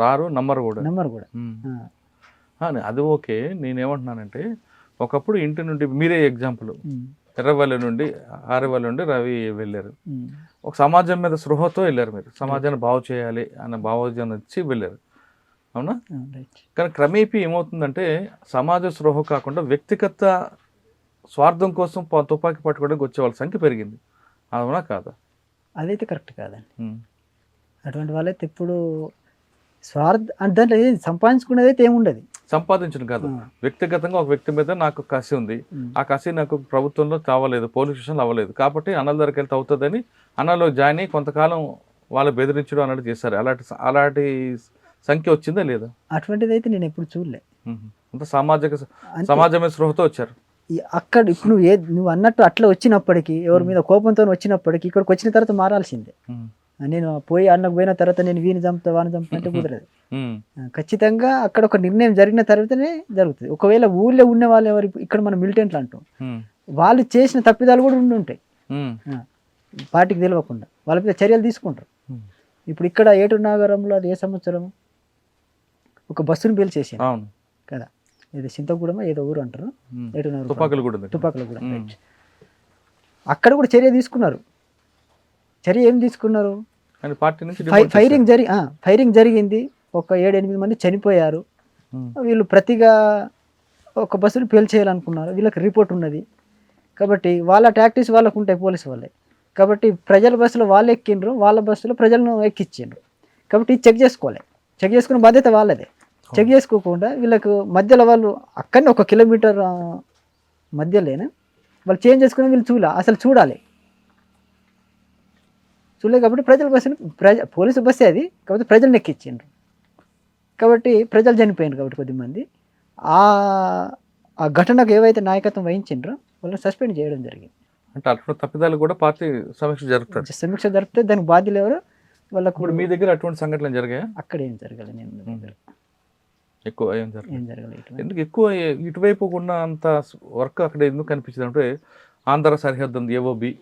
రారు, నమ్మరు కూడా. అది ఓకే. నేనేమంటున్నానంటే ఒకప్పుడు ఇంటి నుండి మీరే ఎగ్జాంపుల్, ఎర్రవల్లి నుండి ఆరేవల్లి నుండి రవి వెళ్ళారు. ఒక సమాజం మీద స్పృహతో వెళ్ళారు. మీరు సమాజాన్ని బాగు చేయాలి అన్న భావోద్యాన్ని వచ్చి వెళ్ళారు, అవునా? కానీ క్రమేపీ ఏమవుతుందంటే సమాజ స్పృహ కాకుండా వ్యక్తిగత స్వార్థం కోసం తుపాకీ పట్టుకోవడానికి వచ్చే వాళ్ళ సంఖ్య పెరిగింది, అవునా కాదా? అదైతే కరెక్ట్ కాదండి. అటువంటి వాళ్ళైతే ఇప్పుడు దాంట్లో సంపాదించుకునేది అయితే ఏముండదు. సంపాదించడం కాదు, వ్యక్తిగతంగా ఒక వ్యక్తి మీద నాకు కసి ఉంది, ఆ కసి నాకు ప్రభుత్వంలో కావలేదు, పోలీస్ స్టేషన్లో అవ్వలేదు, కాబట్టి అన్నల దగ్గరికి వెళ్తే అవుతుందని అన్నలో జాయిన్ అయ్యి కొంతకాలం వాళ్ళు బెదిరించడం అన్నట్టు చేస్తారు. అలాంటి సంఖ్య వచ్చిందా లేదా? అటువంటిది అయితే నేను ఎప్పుడు చూడలే. అంత సమాజమే స్పృహతో వచ్చారు. అక్కడ ఇప్పుడు నువ్వు అన్నట్టు అట్లా వచ్చినప్పటికీ, ఎవరి మీద కోపంతో వచ్చినప్పటికీ, ఇక్కడికి వచ్చిన తర్వాత మారాల్సిందే. నేను పోయి అన్నకు పోయిన తర్వాత నేను వీని చంపుతా వాని చంపుతా అంటే కుదరదు. ఖచ్చితంగా అక్కడ ఒక నిర్ణయం జరిగిన తర్వాతనే జరుగుతుంది. ఒకవేళ ఊళ్ళో ఉన్న వాళ్ళు ఎవరు, ఇక్కడ మనం మిలిటెంట్లు అంటాం, వాళ్ళు చేసిన తప్పిదాలు కూడా ఉంటాయి, పార్టీకి తెలియకుండా వాళ్ళ మీద చర్యలు తీసుకుంటారు. ఇప్పుడు ఇక్కడ ఏటూరు నాగరంలో అది ఏ సంవత్సరం ఒక బస్సును పేల్చేసి కదా, ఏదో చింతగూడమ ఏదో ఊరు అంటారు, ఏటూరు నాగరం తుపాకులగూడ. అక్కడ కూడా చర్య తీసుకున్నారు. చర్య ఏం తీసుకున్నారు, ఫైరింగ్ జరిగింది, ఒక 7-8 మంది చనిపోయారు. వీళ్ళు ప్రతిగా ఒక బస్సులు పేల్చేయాలనుకున్నారు, వీళ్ళకి రిపోర్ట్ ఉన్నది కాబట్టి వాళ్ళ టాక్టిక్స్ వాళ్ళకు ఉంటాయి, పోలీసు వాళ్ళే. కాబట్టి ప్రజల బస్సులో వాళ్ళు ఎక్కిండ్రు, వాళ్ళ బస్సులో ప్రజలను ఎక్కించిండ్రు. కాబట్టి చెక్ చేసుకునే బాధ్యత వాళ్ళదే. చెక్ చేసుకోకుండా వీళ్ళకు మధ్యలో వాళ్ళు అక్కడనే 1 కిలోమీటర్ మధ్యలోనే వాళ్ళు చేంజ్ చేసుకుని వీళ్ళు చూడాలి. కాబట్టి ప్రజల బస్సును పోలీసు బస్సే అది, కాబట్టి ప్రజలను ఎక్కించిండ్రు. కాబట్టి ప్రజలు చనిపోయిండ్రు. కాబట్టి కొద్దిమంది ఆ ఘటనకు ఏవైతే నాయకత్వం వహించిండ్రో వాళ్ళని సస్పెండ్ చేయడం జరిగింది. అంటే అటువంటి తప్పిదాలు కూడా పార్టీ సమీక్ష జరిపితే దానికి బాధ్యులు ఎవరు వాళ్ళకు. ఇప్పుడు మీ దగ్గర అటువంటి సంఘటనలు జరిగాయా? అక్కడ ఏం జరగలేదు, నేను ఎక్కువ ఏం జరగలేదు. ఎందుకు ఎక్కువ ఇటువైపు ఉన్న అంత వర్క్ అక్కడ ఎందుకు కనిపించింది అంటే ఆంధ్ర సరిహద్దు ఉంది, ఏవోబి,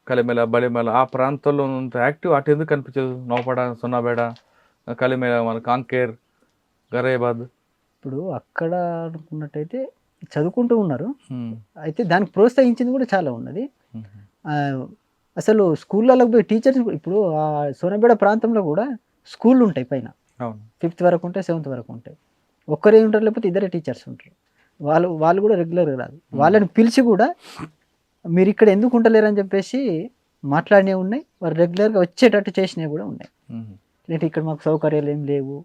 కలిమెల, బలిమెల, ఆ ప్రాంతంలో అంత యాక్టివ్ అటు ఎందుకు కనిపించదు? నౌపడ, సున్నాబేడ, కలిమెల, మన కాంకేర్, గరేబాద్. ఇప్పుడు అక్కడ అనుకున్నట్టయితే చదువుకుంటూ ఉన్నారు, అయితే దానికి ప్రోత్సహించింది కూడా చాలా ఉన్నది. అసలు స్కూళ్ళలోకి పోయి టీచర్స్, ఇప్పుడు ఆ సోనబేడ ప్రాంతంలో కూడా స్కూళ్ళు ఉంటాయి, పైన 5th వరకు ఉంటాయి, 7th వరకు ఉంటాయి. ఒక్కరే ఉంటారు, లేకపోతే 2 టీచర్స్ ఉంటారు. వాళ్ళు కూడా రెగ్యులర్గా రాదు. వాళ్ళని పిలిచి కూడా మీరు ఇక్కడ ఎందుకు ఉండలేరు అని చెప్పేసి మాట్లాడినవి ఉన్నాయి, వాళ్ళు రెగ్యులర్గా వచ్చేటట్టు చేసినవి కూడా ఉన్నాయి. లేకపోతే ఇక్కడ మాకు సౌకర్యాలు ఏం లేవు.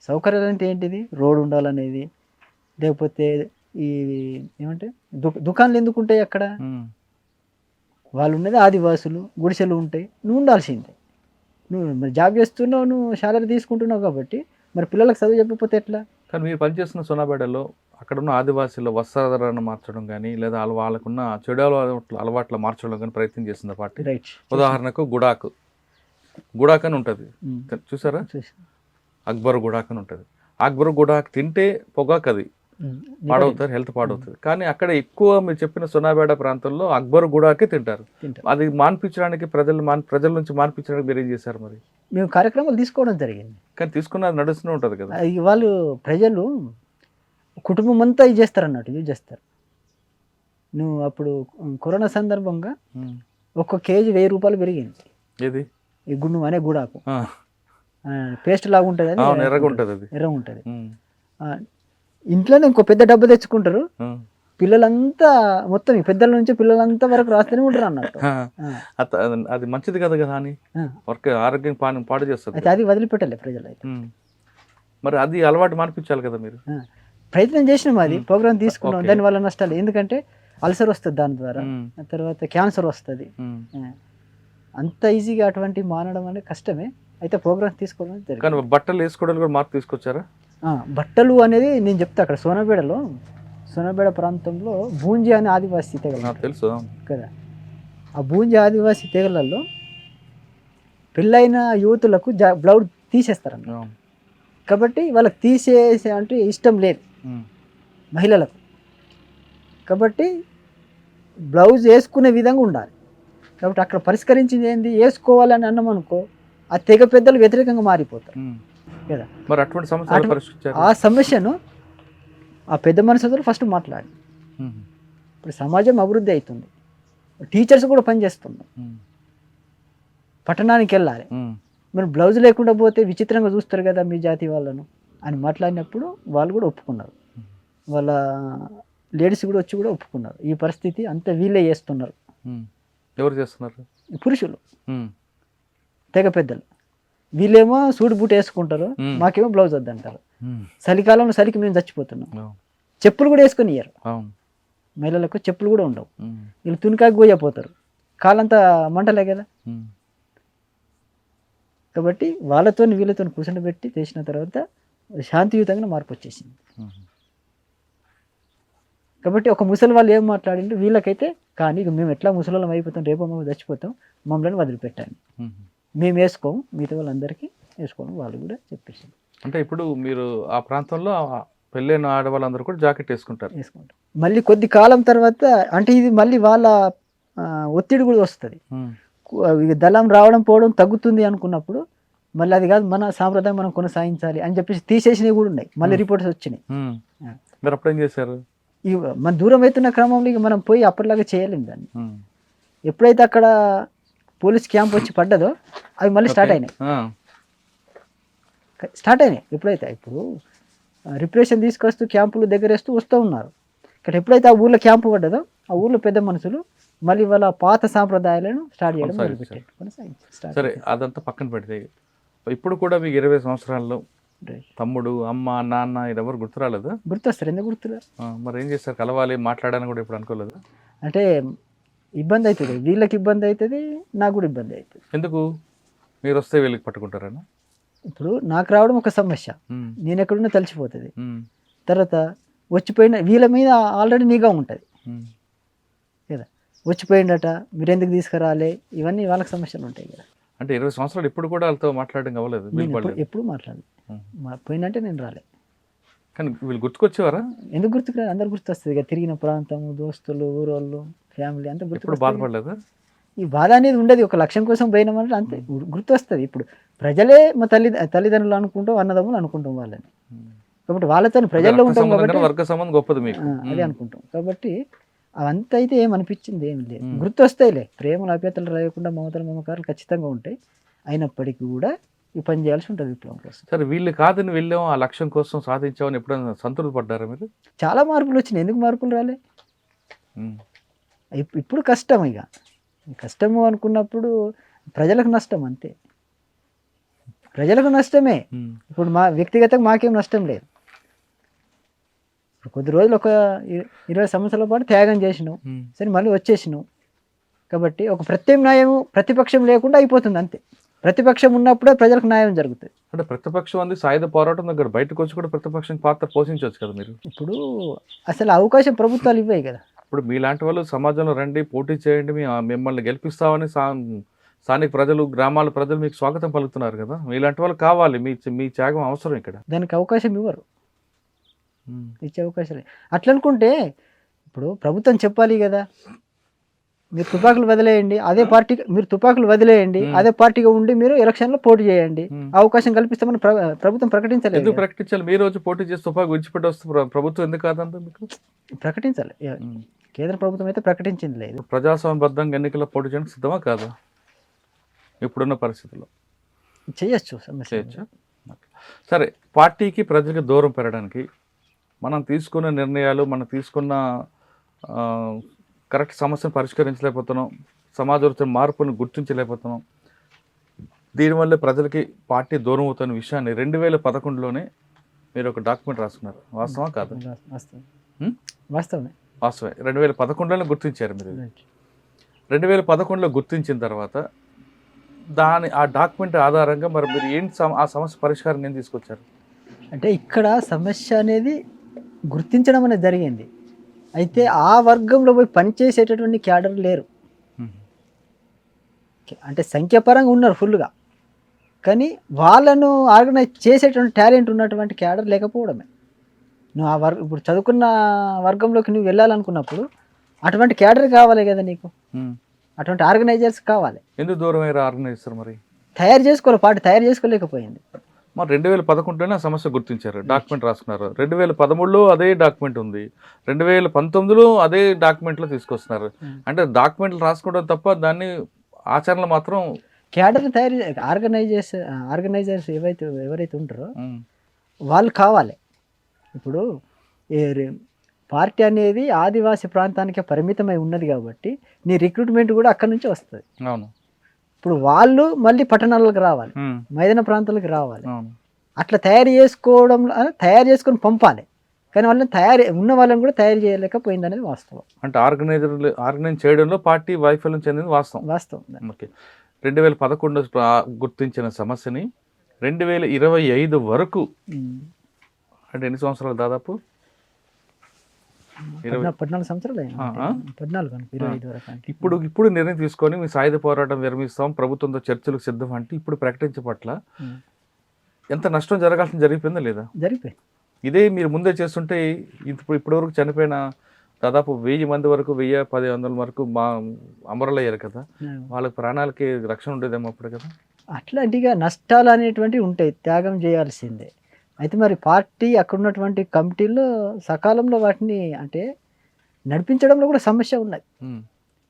సౌకర్యాలు అంటే ఏంటిది, రోడ్డు ఉండాలనేది, లేకపోతే ఈ ఏమంటే దుకాణాలు ఎందుకు ఉంటాయి అక్కడ, వాళ్ళు ఉన్నది ఆదివాసులు, గుడిసెలు ఉంటాయి, నువ్వు ఉండాల్సిందే. నువ్వు మరి జాబ్ చేస్తున్నావు, నువ్వు శాలరీ తీసుకుంటున్నావు, కాబట్టి మరి పిల్లలకు చదువు చెప్పకపోతే ఎట్లా? కానీ మీరు పనిచేస్తున్న సోనాబేడలో అక్కడ ఉన్న ఆదివాసీల వస్త్రధారణ మార్చడం కానీ లేదా వాళ్ళకున్న చెడు అలవాట్ల మార్చడం కానీ ప్రయత్నం చేసింది పార్టీ. రైట్. ఉదాహరణకు గుడాక్ అని ఉంటుంది, చూసారా? అక్బర్ గుడాక్ అని ఉంటుంది. అక్బర్ గుడాక్ తింటే పొగాకు అది పాడవుతారు, హెల్త్ పాడవుతుంది. కానీ అక్కడ ఎక్కువ మీరు చెప్పిన సోనాబేడ ప్రాంతంలో అక్బర్ గుడాకే తింటారు. అది మాన్పించడానికి ప్రజల నుంచి మాన్పించడానికి మీరు ఏం చేశారు మరి? మేము కార్యక్రమాలు తీసుకోవడం జరిగింది. కానీ తీసుకున్నది నడుస్తూనే ఉంటుంది కదా. వాళ్ళు ప్రజలు కుటుంబం అంతా ఇది చేస్తారు అన్నట్టు, యూజ్ చేస్తారు. నువ్వు అప్పుడు కరోనా సందర్భంగా ఒక్క కేజీ 1000 రూపాయలు పెరిగింది. ఏది? ఈ గుండు అనే గుడాకు పేస్ట్ లాగా ఉంటుంది, అది ఎర్రగా ఉంటుంది, అది ఎర్రగా ఉంటుంది. ఇంట్లోనే ఇంకో పెద్ద డబ్బు తెచ్చుకుంటారు, పిల్లలంతా మొత్తం పెద్దల నుంచి పిల్లలంతా వరకు రాస్తూనే ఉంటారు అన్నట్టు. అది మంచిది కదా కదా అని ఆరోగ్యం పాడు చేస్తుంది. అయితే అది వదిలిపెట్టలే ప్రజలు. అయితే మరి అది అలవాటు మానిపించాలి కదా మీరు. ప్రయత్నం చేసినాం, అది ప్రోగ్రామ్ తీసుకున్నాం. దానివల్ల నష్టాలు, ఎందుకంటే అల్సర్ వస్తుంది దాని ద్వారా, తర్వాత క్యాన్సర్ వస్తుంది. అంత ఈజీగా అటువంటి మానడం అనేది కష్టమే. అయితే ప్రోగ్రామ్ తీసుకోవడం జరిగింది. కానీ బట్టలు వేసుకోవడానికి కూడా మార్పు తీసుకొచ్చారా? బట్టలు అనేది నేను చెప్తా, అక్కడ సోనాబేడ ప్రాంతంలో బూంజీ అనే ఆదివాసీ తెగలు తెలుసు కదా. ఆ బూంజీ ఆదివాసీ తెగలలో పెళ్ళైన యువతులకు బ్లౌజ్ తీసేస్తారన్న. కాబట్టి వాళ్ళకి తీసేసే అంటే ఇష్టం లేదు మహిళలకు. కాబట్టి బ్లౌజ్ వేసుకునే విధంగా ఉండాలి. కాబట్టి అక్కడ పరిష్కరించింది ఏంది, వేసుకోవాలని అన్నాం అనుకో ఆ తెగ పెద్దలు వ్యతిరేకంగా మారిపోతారు కదా. మరి అటువంటి సమస్య, ఆ సమస్యను ఆ పెద్ద మనుషులతో ఫస్ట్ మాట్లాడి, ఇప్పుడు సమాజం అభివృద్ధి అవుతుంది, టీచర్స్ కూడా పనిచేస్తున్నారు, పట్టణానికి వెళ్ళాలి, మరి బ్లౌజ్ లేకుండా పోతే విచిత్రంగా చూస్తారు కదా మీ జాతి వాళ్ళను అని మాట్లాడినప్పుడు వాళ్ళు కూడా ఒప్పుకున్నారు. వాళ్ళ లేడీస్ కూడా వచ్చి కూడా ఒప్పుకున్నారు. ఈ పరిస్థితి అంతా వీళ్ళే చేస్తున్నారు. ఎవరు చేస్తున్నారు? పురుషులు, తెగ పెద్దలు. వీళ్ళేమో సూట్ బూట్ వేసుకుంటారు, మాకేమో బ్లౌజ్ వద్దంటారు. చలికాలంలో చలికి మేము చచ్చిపోతున్నాం. చెప్పులు కూడా వేసుకొని ఇయ్యరు, మహిళలకు చెప్పులు కూడా ఉండవు. వీళ్ళు తునికాకి పోయిపోతారు, కాలంతా మంటలే కదా. కాబట్టి వాళ్ళతో వీళ్ళతో కూర్చొని చేసిన తర్వాత శాంతియుతంగా మార్పు వచ్చేసింది. కాబట్టి ఒక ముసలి వాళ్ళు ఏం మాట్లాడిండ్రు, వీళ్ళకైతే కానీ ఇక మేము ఎట్లా ముసలిళ్ళం అయిపోతాం, రేపో మేము చచ్చిపోతాం, మమ్మల్ని వదిలిపెట్టాను, మేము వేసుకోం, మిగతా వాళ్ళందరికీ వేసుకోవడం వాళ్ళు కూడా చెప్పేసింది. అంటే ఇప్పుడు మీరు ఆ ప్రాంతంలో పెళ్ళైన ఆడవాళ్ళందరూ కూడా జాకెట్ వేసుకుంటారు. మళ్ళీ కొద్ది కాలం తర్వాత అంటే ఇది మళ్ళీ వాళ్ళ ఒత్తిడి కూడా వస్తుంది. దళం రావడం పోవడం తగ్గుతుంది అనుకున్నప్పుడు మళ్ళీ అది కాదు, మన సాంప్రదాయం మనం కొనసాగించాలి అని చెప్పేసి తీసేసినవి కూడా ఉన్నాయి. మళ్ళీ రిపోర్ట్స్ వచ్చినాయి. మీరు అప్పుడు ఏం చేశారు? మన దూరం అవుతున్న క్రమంలో ఇక మనం పోయి అప్పటిలాగా చేయలేము దాన్ని. ఎప్పుడైతే అక్కడ పోలీస్ క్యాంప్ వచ్చి పడ్డదో అవి మళ్ళీ స్టార్ట్ అయినాయి. ఎప్పుడైతే ఇప్పుడు రిప్రెషన్ తీసుకొస్తూ క్యాంపులు దగ్గరేస్తూ వస్తూ ఉన్నారు. ఇక్కడ ఎప్పుడైతే ఆ ఊర్లో క్యాంపు పడ్డదో ఆ ఊర్లో పెద్ద మనుషులు మళ్ళీ వాళ్ళ పాత సాంప్రదాయాలను స్టార్ట్ చేయడం మొదలుపెట్టారు. సరే, అదంతా పక్కన పెడితే ఇప్పుడు కూడా మీకు 20 సంవత్సరాల్లో తమ్ముడు, అమ్మ, నాన్న ఎవరు గుర్తురాలేదు? గుర్తొస్తారు, ఎందుకు గుర్తురారు? మరి ఏం చేస్తారు? కలవాలి, మాట్లాడాలని కూడా ఇప్పుడు అనుకోలేదు? అంటే ఇబ్బంది అవుతుంది, వీళ్ళకి ఇబ్బంది అవుతుంది, నాకు కూడా ఇబ్బంది అవుతుంది. ఎందుకు? మీరు వస్తే వీళ్ళకి పట్టుకుంటారని. ఇప్పుడు నాకు రావడం ఒక సమస్య, నేను ఎక్కడున్నా తెలిసిపోతుంది. తర్వాత వచ్చిపోయిన వీళ్ళ మీద ఆల్రెడీ నిఘా ఉంటుంది కదా, వచ్చిపోయిందట మీరు ఎందుకు తీసుకురాలే, ఇవన్నీ వాళ్ళకి సమస్యలు ఉంటాయి కదా. అంటే 20 సంవత్సరాలు ఇప్పుడు కూడా వాళ్ళతో మాట్లాడడం అవ్వలేదు? ఎప్పుడు మాట్లాడలేదు, పోయిందంటే నేను రాలే. కానీ వీళ్ళు గుర్తుకొచ్చేవారా? ఎందుకు గుర్తుకు? అందరు గుర్తొస్తుంది ఇక, తిరిగిన ప్రాంతం, దోస్తులు, ఊరోళ్ళు, ఫ్యామిలీ అంతా గుర్తు. బాధపడలేదు? ఈ బాధ అనేది ఉండదు, ఒక లక్ష్యం కోసం పోయినామంటే అంతే గుర్తొస్తుంది. ఇప్పుడు ప్రజలే మా తల్లిదండ్రులు అనుకుంటాం, అన్నదమ్ములు అనుకుంటాం వాళ్ళని. కాబట్టి వాళ్ళతో ప్రజల్లో ఉంటాం కాబట్టి వర్గ సంబంధం గొప్పది మీకు, అదే అనుకుంటాం. కాబట్టి అవంతా అయితే ఏమనిపించింది ఏం లేదు, గుర్తొస్తాయిలే. ప్రేమలు అభ్యతలు రాయకుండా మమతలు మమకారాలు ఖచ్చితంగా ఉంటాయి. అయినప్పటికీ కూడా ఈ పని చేయాల్సి ఉంటుంది విప్లవం కోసం. సరే, వీళ్ళు కాదని వెళ్ళాము, ఆ లక్ష్యం కోసం సాధించామని ఎప్పుడైనా సంతృప్తి పడ్డారా మీరు? చాలా మార్పులు వచ్చినాయి, ఎందుకు మార్పులు రాలే? ఇప్పుడు కష్టం, ఇక కష్టము అనుకున్నప్పుడు ప్రజలకు నష్టం, అంతే. ప్రజలకు నష్టమే. ఇప్పుడు మా వ్యక్తిగతంగా మాకేం నష్టం లేదు. ఇప్పుడు కొద్ది రోజులు ఒక 20 సంవత్సరాల పాటు త్యాగం చేసినావు, సరే మళ్ళీ వచ్చేసినావు. కాబట్టి ఒక ప్రత్యామ్నాయం, ప్రతిపక్షం లేకుండా అయిపోతుంది, అంతే. ప్రతిపక్షం ఉన్నప్పుడే ప్రజలకు న్యాయం జరుగుతుంది. అంటే ప్రతిపక్షం అంది సాయుధ పోరాటం దగ్గర బయటకు వచ్చి కూడా ప్రతిపక్షం పాత్ర పోషించవచ్చు కదా మీరు. ఇప్పుడు అసలు అవకాశం ప్రభుత్వాలు ఇవ్వాయి కదా. ఇప్పుడు మీలాంటి వాళ్ళు సమాజంలో రండి, పోటీ చేయండి, మిమ్మల్ని గెలిపిస్తామని స్థానిక ప్రజలు, గ్రామాల ప్రజలు మీకు స్వాగతం పలుకుతున్నారు కదా. మీలాంటి వాళ్ళు కావాలి, మీ త్యాగం అవసరం ఇక్కడ. దానికి అవకాశం ఇవ్వరు, ఇచ్చే అవకాశం లేదు. అట్లా అనుకుంటే ఇప్పుడు ప్రభుత్వం చెప్పాలి కదా, మీరు తుపాకులు వదిలేయండి, అదే పార్టీ మీరు తుపాకులు వదిలేయండి, అదే పార్టీగా ఉండి మీరు ఎలక్షన్లో పోటీ చేయండి, అవకాశం కల్పిస్తామని ప్రభుత్వం ప్రకటించలేదు. ఎందుకు ప్రకటించాలి? మీ రోజు పోటీ చేసి తుపాకు విడిచిపెట్టి వస్తే ప్రభుత్వం ఎందుకు కాదంటే మీకు ప్రకటించాలి. కేంద్ర ప్రభుత్వం అయితే ప్రకటించింది లేదు. ప్రజాస్వామ్యబద్ధంగా ఎన్నికల్లో పోటీ చేయడానికి సిద్ధమా కాదా ఇప్పుడున్న పరిస్థితుల్లో? చేయొచ్చు. చేయొచ్చు. సరే, పార్టీకి ప్రజలకు దూరం పెరగడానికి మనం తీసుకున్న నిర్ణయాలు, మనం తీసుకున్న కరెక్ట్ సమస్యను పరిష్కరించలేకపోతున్నాం, సమాజంలో మార్పును గుర్తించలేకపోతున్నాం, దీనివల్ల ప్రజలకి పార్టీ దూరం అవుతున్న విషయాన్ని 2011లోనే మీరు ఒక డాక్యుమెంట్ రాసుకున్నారు. వాస్తవా కాదు? వాస్తవమే. 2011లోనే గుర్తించారు మీరు. 2011లో గుర్తించిన తర్వాత ఆ డాక్యుమెంట్ ఆధారంగా మరి మీరు ఏంటి ఆ సమస్య పరిష్కారం ఏం తీసుకొచ్చారు? అంటే ఇక్కడ సమస్య అనేది గుర్తించడం అనేది జరిగింది. అయితే ఆ వర్గంలో పోయి పనిచేసేటటువంటి క్యాడర్ లేరు. అంటే సంఖ్యాపరంగా ఉన్నారు ఫుల్గా, కానీ వాళ్ళను ఆర్గనైజ్ చేసేటువంటి టాలెంట్ ఉన్నటువంటి క్యాడర్ లేకపోవడమే. నువ్వు ఆ ఇప్పుడు చదువుకున్న వర్గంలోకి నువ్వు వెళ్ళాలనుకున్నప్పుడు అటువంటి క్యాడర్ కావాలి కదా నీకు, అటువంటి ఆర్గనైజర్స్ కావాలి. ఎందుకు దూరం అయ్యారు ఆర్గనైజర్? మరి తయారు చేసుకోవాలి, పార్టీ తయారు చేసుకోలేకపోయింది. మరి 2011లోనే ఆ సమస్య గుర్తించారు, డాక్యుమెంట్ రాసుకున్నారు. 2013లో అదే డాక్యుమెంట్ ఉంది, 2019లో అదే డాక్యుమెంట్లో తీసుకొస్తున్నారు. అంటే డాక్యుమెంట్లు రాసుకోవడం తప్ప దాన్ని ఆచరణలో మాత్రం క్యాడర్ని తయారు ఆర్గనైజర్స్ ఎవరైతే ఉంటారో వాళ్ళు కావాలి. ఇప్పుడు పార్టీ అనేది ఆదివాసీ ప్రాంతానికే పరిమితమై ఉన్నది కాబట్టి నీ రిక్రూట్మెంట్ కూడా అక్కడి నుంచి వస్తుంది. అవును. ఇప్పుడు వాళ్ళు మళ్ళీ పట్టణాలకు రావాలి, మైదాన ప్రాంతాలకు రావాలి. అట్లా తయారు చేసుకొని పంపాలి, కానీ వాళ్ళని ఉన్న వాళ్ళని కూడా తయారు చేయలేకపోయింది అనేది వాస్తవం. అంటే ఆర్గనైజ్ చేయడంలో పార్టీ వైఫల్యం చెందింది వాస్తవం. ఓకే. 2011 గుర్తించిన సమస్యని 2025 వరకు, అంటే ఎన్ని సంవత్సరాలు? దాదాపు 14 సంవత్సరాలు. 14 వరకు. ఇప్పుడు నిర్ణయం తీసుకొని మీ సాయుధ పోరాటం విరమిస్తాం, ప్రభుత్వంతో చర్చలకు సిద్ధం అంటే ఇప్పుడు ప్రకటించే పట్ల ఎంత నష్టం జరగాల్సింది జరిగిపోయిందా లేదా? జరిగిపోయింది. ఇదే మీరు ముందే చేస్తుంటే ఇప్పటివరకు చనిపోయిన దాదాపు 1000 మంది వరకు, 1000-1500 వరకు అమరులు అయ్యారు కదా, వాళ్ళకి ప్రాణాలకి రక్షణ ఉండేదేమో అప్పుడు కదా. అట్లాంటిగా నష్టాలు అనేటువంటివి ఉంటాయి, త్యాగం చేయాల్సిందే. అయితే మరి పార్టీ అక్కడ ఉన్నటువంటి కమిటీల్లో సకాలంలో వాటిని అంటే నడిపించడంలో కూడా సమస్య ఉన్నది.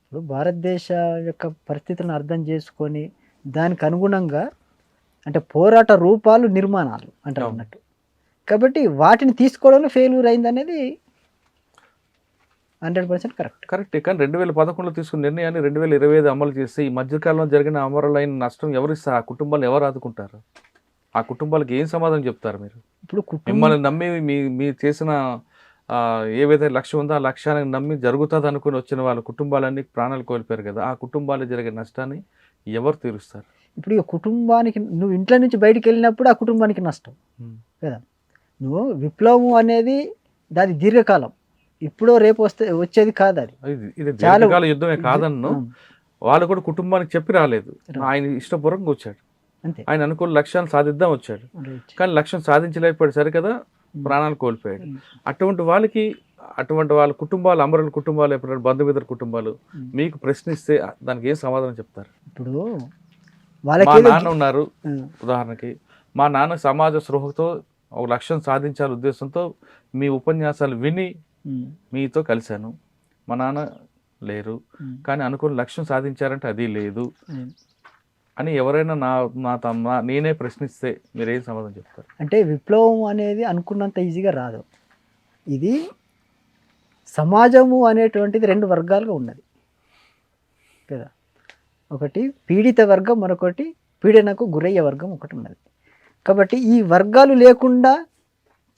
ఇప్పుడు భారతదేశ యొక్క పరిస్థితులను అర్థం చేసుకొని దానికి అనుగుణంగా అంటే పోరాట రూపాలు, నిర్మాణాలు అంటారు అన్నట్టు. కాబట్టి వాటిని తీసుకోవడంలో ఫెయిల్యూర్ అయింది అనేది 100% కరెక్ట్. కానీ 2011లో తీసుకున్న నిర్ణయాన్ని 2025 అమలు చేసి ఈ మధ్యకాలంలో జరిగిన అమరులైన నష్టం ఎవరిస్తారు? ఆ కుటుంబాలు ఎవరు ఆదుకుంటారు? ఆ కుటుంబాలకు ఏం సమాధానం చెప్తారు మీరు? ఇప్పుడు మిమ్మల్ని నమ్మి మీరు చేసిన ఏవైతే లక్ష్యం ఉందో ఆ లక్ష్యాన్ని నమ్మి జరుగుతుంది అనుకుని వచ్చిన వాళ్ళ కుటుంబాలన్నీ ప్రాణాలు కోల్పోయారు కదా, ఆ కుటుంబాలు జరిగే నష్టాన్ని ఎవరు తీరుస్తారు? ఇప్పుడు ఈ కుటుంబానికి నువ్వు ఇంట్లో నుంచి బయటికి వెళ్ళినప్పుడు ఆ కుటుంబానికి నష్టం కదా. నువ్వు విప్లవం అనేది దాని దీర్ఘకాలం, ఇప్పుడో రేపు వచ్చేది కాదు. అది ఇది దీర్ఘకాల యుద్ధమే కాదన్ను, వాళ్ళు కూడా కుటుంబానికి చెప్పి రాలేదు, ఆయన ఇష్టపూర్వకంగా వచ్చాడు, ఆయన అనుకున్న లక్ష్యాన్ని సాధిద్దాం వచ్చాడు, కానీ లక్ష్యం సాధించలేకపోయాడు, సరికదా ప్రాణాలు కోల్పోయాడు. అటువంటి వాళ్ళ కుటుంబాలు, అమరుల కుటుంబాలు, ఎప్పుడైనా బంధుమిత్రుల కుటుంబాలు మీకు ప్రశ్నిస్తే దానికి ఏం సమాధానం చెప్తారు? ఇప్పుడు మా నాన్న ఉన్నారు ఉదాహరణకి, మా నాన్న సమాజ స్పృహతో ఒక లక్ష్యం సాధించాల ఉద్దేశంతో మీ ఉపన్యాసాలు విని మీతో కలిశాను, మా నాన్న లేరు కానీ అనుకున్న లక్ష్యం సాధించారంటే అది లేదు అని ఎవరైనా నేనే ప్రశ్నిస్తే మీరేం సమాధానం చెప్తారు? అంటే విప్లవం అనేది అనుకున్నంత ఈజీగా రాదు. ఇది సమాజము అనేటువంటిది 2 వర్గాలుగా ఉన్నది కదా. ఒకటి పీడిత వర్గం, మరొకటి పీడనకు గురయ్యే వర్గం ఒకటి ఉన్నది. కాబట్టి ఈ వర్గాలు లేకుండా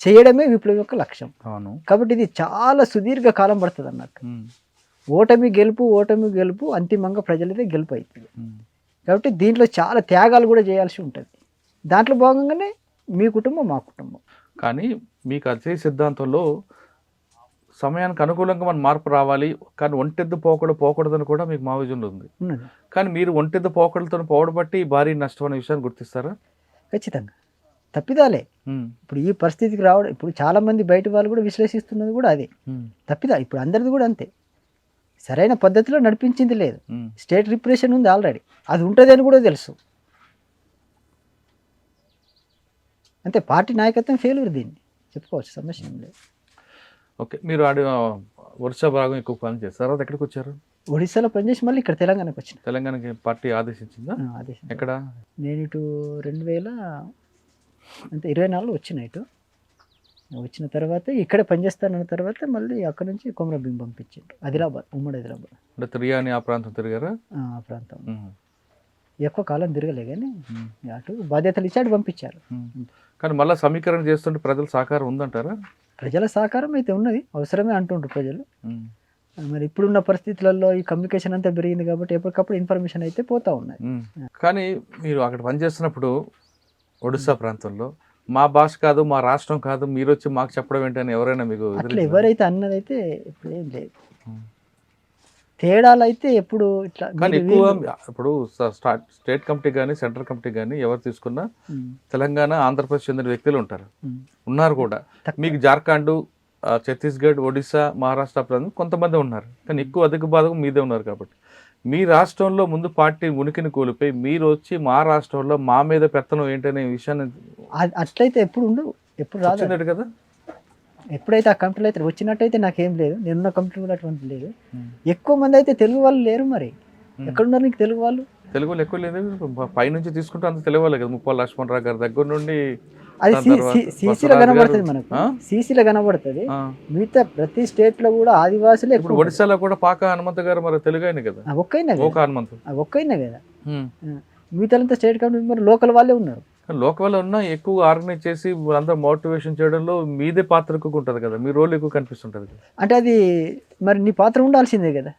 చేయడమే విప్లవం యొక్క లక్ష్యం. కాబట్టి ఇది చాలా సుదీర్ఘ కాలం పడుతుంది అన్నట్టు. ఓటమి గెలుపు అంతిమంగా ప్రజలదే గెలుపు అవుతుంది. కాబట్టి దీంట్లో చాలా త్యాగాలు కూడా చేయాల్సి ఉంటుంది. దాంట్లో భాగంగానే మీ కుటుంబం మా కుటుంబం. కానీ మీకు అదే సిద్ధాంతంలో సమయానికి అనుకూలంగా మన మార్పు రావాలి, కానీ ఒంటెద్దు పోకూడదని కూడా మీకు మా విజన్లో ఉంది. ఉన్నది కానీ మీరు ఒంటెద్దు పోకడలతో పోవడం బట్టి భారీ నష్టం అనే విషయాన్ని గుర్తిస్తారా? ఖచ్చితంగా తప్పిదాలే. ఇప్పుడు ఈ పరిస్థితికి రావడం, ఇప్పుడు చాలామంది బయట వాళ్ళు కూడా విశ్లేషిస్తున్నది కూడా అదే తప్పిదా. ఇప్పుడు అందరిది కూడా అంతే, సరైన పద్ధతిలో నడిపించింది లేదు. స్టేట్ రిప్రెషన్ ఉంది ఆల్రెడీ, అది ఉంటుంది అని కూడా తెలుసు. అంతే, పార్టీ నాయకత్వం ఫెయిల్యూర్, దీన్ని చెప్పుకోవచ్చు, సమస్య ఏం లేదు. ఓకే, మీరు ఒరిస్సా భాగం ఎక్కువ పని చేస్తారు, అది ఎక్కడికి వచ్చారు? ఒడిశాలో పనిచేసి మళ్ళీ ఇక్కడ తెలంగాణకు వచ్చిన. తెలంగాణకి పార్టీ ఆదేశించిందా? ఆదేశం. ఎక్కడ? నేను ఇటు 2024 వచ్చిన. ఇటు వచ్చిన తర్వాత ఇక్కడే పనిచేస్తానన్న తర్వాత మళ్ళీ అక్కడ నుంచి కొమరభీం పంపించారు, ఆదిలాబాద్, ఉమ్మడి ఆదిలాబాద్. అంటే తిరిగాని ఆ ప్రాంతం తిరిగారా? ఆ ప్రాంతం ఎక్కువ కాలం తిరగలే, కానీ అటు బాధ్యతలు ఇచ్చి అటు పంపించారు. కానీ మళ్ళీ సమీకరణ చేస్తుంటే ప్రజల సహకారం ఉందంటారా? ప్రజల సహకారం అయితే ఉన్నది, అవసరమే అంటుండ్రు ప్రజలు. మరి ఇప్పుడున్న పరిస్థితులలో ఈ కమ్యూనికేషన్ అంతా పెరిగింది కాబట్టి ఎప్పటికప్పుడు ఇన్ఫర్మేషన్ అయితే పోతా ఉన్నది. కానీ మీరు అక్కడ పనిచేస్తున్నప్పుడు ఒడిశా ప్రాంతంలో మా భాష కాదు, మా రాష్ట్రం కాదు, మీరు వచ్చి మాకు చెప్పడం ఏంటని ఎవరైనా మీకు అట్లా ఎవరైతే అన్నదైతే ఇప్పుడు ఏం లేదు. తేడాలు అయితే ఎప్పుడు ఇట్లా. కానీ ఎక్కువ ఇప్పుడు స్టేట్ కమిటీ కానీ సెంట్రల్ కమిటీ కానీ ఎవరు తీసుకున్నా తెలంగాణ, ఆంధ్రప్రదేశ్ చెందిన వ్యక్తులు ఉంటారు, ఉన్నారు కూడా. మీకు జార్ఖండ్, ఛత్తీస్గఢ్, ఒడిశా, మహారాష్ట్ర ప్రాంతం కొంతమంది ఉన్నారు, కానీ ఎక్కువ అధిక భాగం మీదే ఉన్నారు. కాబట్టి మీ రాష్ట్రంలో ముందు పార్టీ ఉనికిని కోల్పోయి మీరు వచ్చి మా రాష్ట్రంలో మా మీద పెత్తనం ఏంటనే విషయాన్ని అట్లయితే ఎప్పుడు ఉండవు, ఎప్పుడు రాదు కదా. ఎప్పుడైతే ఆ కంపెనీలు అయితే వచ్చినట్టయితే నాకేం లేదు, నేనున్న కంపెనీ కూడా అటువంటి లేదు. ఎక్కువ మంది అయితే తెలుగు వాళ్ళు లేరు, మరి ఎక్కడున్నారు నీకు తెలుగు వాళ్ళు? తెలుగు వాళ్ళు ఎక్కువ లేదు, పైనుంచి తీసుకుంటే అంత తెలుగు వాళ్ళే కదా. ముప్పాల లక్ష్మణరావు గారి దగ్గర నుండి అది సీసీలో కనబడుతుంది, మనకు సీసీలో కనబడుతుంది. మిగతా ప్రతి స్టేట్ లో కూడా ఆదివాసులే. ఇప్పుడు ఒడిశాలో కూడా పాక హనుమంత్ గారు మరి తెలుగు అయినా కదా, ఒక్కైనా కదా. మిగతా స్టేట్ కంపెనీ మరి లోకల్ వాళ్ళే ఉన్నారు. లోకల్ ఉన్నా ఎక్కువ ఆర్గనైజ్ చేసి అందరూ మోటివేషన్ చేయడంలో మీదే పాత్ర ఎక్కువ ఉంటుంది కదా, మీ రోల్ ఎక్కువ కనిపిస్తుంటది. అంటే అది మరి నీ పాత్ర ఉండాల్సిందే కదా.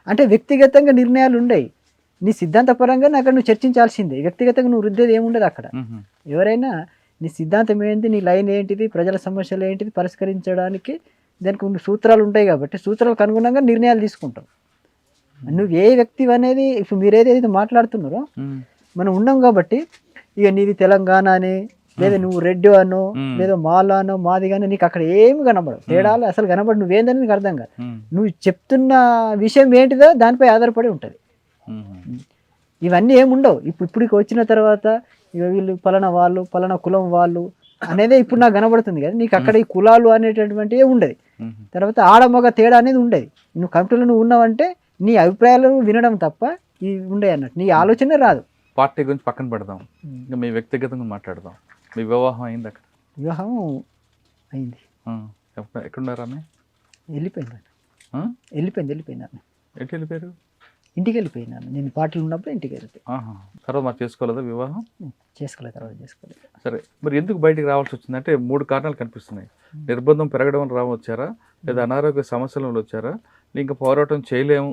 అంటే వ్యక్తిగతంగా నిర్ణయాలు ఉండయి, నీ సిద్ధాంతపరంగా అక్కడ నువ్వు చర్చించాల్సిందే. వ్యక్తిగతంగా నువ్వు రుద్దేది ఏముండదు అక్కడ. ఎవరైనా నీ సిద్ధాంతం ఏంటి, నీ లైన్ ఏంటిది, ప్రజల సమస్యలు ఏంటిది పరిష్కరించడానికి దానికి కొన్ని సూత్రాలు ఉంటాయి. కాబట్టి సూత్రాలకు అనుగుణంగా నిర్ణయాలు తీసుకుంటావు. నువ్వు ఏ వ్యక్తి అనేది, ఇప్పుడు మీరు ఏదైతే మాట్లాడుతున్నారో మనం ఉన్నాం కాబట్టి, ఇక నీది తెలంగాణ అని, లేదా నువ్వు రెడ్డి అనో, లేదా మాలానో, మాది కానీ నీకు అక్కడ ఏమి కనబడవు. తేడాలు అసలు కనబడు, నువ్వేందని నీకు అర్థం కాదు. నువ్వు చెప్తున్న విషయం ఏంటిదో దానిపై ఆధారపడి ఉంటుంది. ఇవన్నీ ఏముండవు. ఇప్పటికి వచ్చిన తర్వాత ఇక వీళ్ళు పలానా వాళ్ళు, పలానా కులం వాళ్ళు అనేదే ఇప్పుడు నాకు కనబడుతుంది కదా. నీకు అక్కడ ఈ కులాలు అనేటటువంటివి ఉండదు. తర్వాత ఆడమగ తేడా అనేది ఉండదు. నువ్వు కంపెనీలో నువ్వు ఉన్నావంటే నీ అభిప్రాయాలను వినడం తప్ప ఇవి ఉండే అన్నట్టు, నీ ఆలోచనే రాదు. పార్టీ గురించి పక్కన పెడదాం, ఇంకా మీ వ్యక్తిగతంగా మాట్లాడదాం. మీ వివాహం అయింది? అక్కడ వివాహం అయింది. ఎక్కడున్నారా? వెళ్ళిపోయినాను. ఎటు వెళ్ళిపోయారు? ఇంటికి వెళ్ళిపోయినాను. నేను పార్టీలు ఉన్నప్పుడు ఇంటికి వెళ్ళిపోయి. తర్వాత మరి చేసుకోలేదా వివాహం? చేసుకోలేదు, తర్వాత చేసుకోలేదు. సరే, మరి ఎందుకు బయటికి రావాల్సి వచ్చింది అంటే 3 కారణాలు కనిపిస్తున్నాయి. నిర్బంధం పెరగడం వల్ల వచ్చారా, లేదా అనారోగ్య సమస్యల వల్ల వచ్చారా, ఇంకా పోరాటం చేయలేము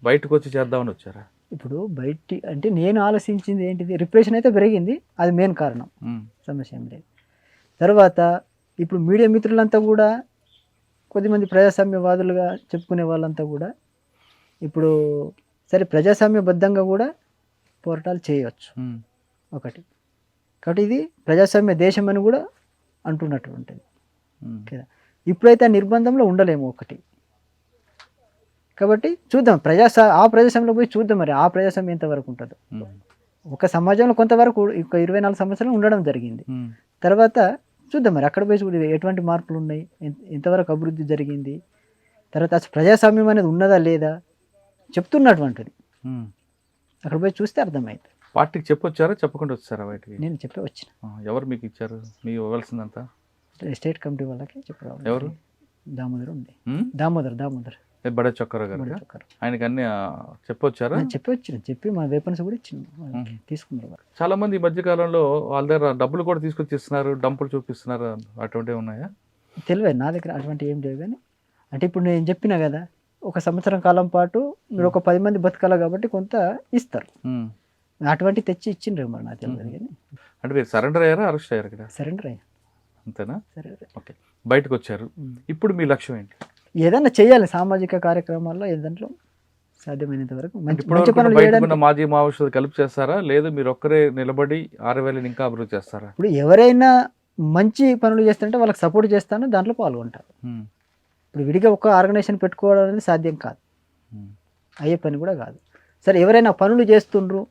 బయటకు వచ్చి చేద్దామని వచ్చారా? ఇప్పుడు బయట అంటే నేను ఆలోచించింది ఏంటిది, రిప్రెషన్ అయితే పెరిగింది, అది మెయిన్ కారణం, సమస్య ఏం లేదు. తర్వాత ఇప్పుడు మీడియా మిత్రులంతా కూడా కొద్దిమంది ప్రజాస్వామ్యవాదులుగా చెప్పుకునే వాళ్ళంతా కూడా ఇప్పుడు సరే ప్రజాస్వామ్యబద్ధంగా కూడా పోరాటాలు చేయవచ్చు ఒకటి. కాబట్టి ఇది ప్రజాస్వామ్య దేశం అని కూడా అంటున్నట్టు ఉంటుంది కదా. ఇప్పుడైతే ఆ నిర్బంధంలో ఉండలేము ఒకటి. కాబట్టి చూద్దాం, ఆ ప్రజాస్వామ్యంలో పోయి చూద్దాం మరి ఆ ప్రజాస్వామ్యం ఎంతవరకు ఉంటుందో. ఒక సమాజంలో కొంతవరకు 24 సంవత్సరాలు ఉండడం జరిగింది. తర్వాత చూద్దాం మరి అక్కడ పోయి చూడ ఎటువంటి మార్పులు ఉన్నాయి, ఎంతవరకు అభివృద్ధి జరిగింది, తర్వాత అసలు ప్రజాస్వామ్యం అనేది ఉన్నదా లేదా చెప్తున్నటువంటిది అక్కడ పోయి చూస్తే అర్థమైంది. పార్టీకి చెప్పొచ్చారా, చెప్పకుండా వచ్చారా బయటికి? నేను చెప్పే వచ్చిన. ఎవరు మీకు ఇచ్చారు? మీకు ఇవ్వాల్సిందంతా స్టేట్ కమిటీ వాళ్ళకి చెప్పరావాలి. ఎవరు? దామోదర్ ఉంది, దామోదర్ బడే చొక్కరా గారు. ఆయనకి అన్ని చెప్పొచ్చారా? చెప్పి మా వెపన్స్ కూడా ఇచ్చిన తీసుకున్నారు. చాలా మంది ఈ మధ్య కాలంలో వాళ్ళ దగ్గర డబ్బులు కూడా తీసుకొచ్చి ఇస్తున్నారు, డంపులు చూపిస్తున్నారు, అటువంటివి ఉన్నాయా? తెలియదు నా దగ్గర అటువంటి ఏం లేవు. కానీ అంటే ఇప్పుడు నేను చెప్పినా కదా, ఒక సంవత్సరం కాలం పాటు మీరు ఒక 10 మంది బతకాలి కాబట్టి కొంత ఇస్తారు. ఉమ్. అటువంటి తెచ్చి ఇచ్చిండ్రు మరి నాకు తెలియదు కానీ అంటే మీరు సరెండర్ అయ్యారా, అరెస్ట్ అయ్యారు ఇక్కడ? సరెండర్ అయ్యా. అంతేనా? సరెండర్. ఓకే, బయటకు వచ్చారు. ఇప్పుడు మీ లక్ష్యం ఏంటి? ఏదన్నా చేయాలి సామాజిక కార్యక్రమాల్లో, ఏదంట్లో సాధ్యమైనంత వరకు మంచి ఇప్పుడు మంచి పనులు బయటకు చేయడానికి. ఉన్న మాజీ మావోయిస్టులు కలిపి చేస్తారా, లేదు మీరు ఒక్కరే నిలబడి ఆరవేలని ఇంకా అభివృద్ధి చేస్తారా? ఇప్పుడు ఎవరైనా మంచి పనులు చేస్తుంటే వాళ్ళకి సపోర్ట్ చేస్తాను, దాంట్లో పాల్గొంటారు. ఉమ్. ఇప్పుడు విడిగా ఒక ఆర్గనైజేషన్ పెట్టుకోవడం అనేది సాధ్యం కాదు, ఉమ్. అయ్యే పని కూడా కాదు. సరే ఎవరైనా పనులు చేస్తుండ్రు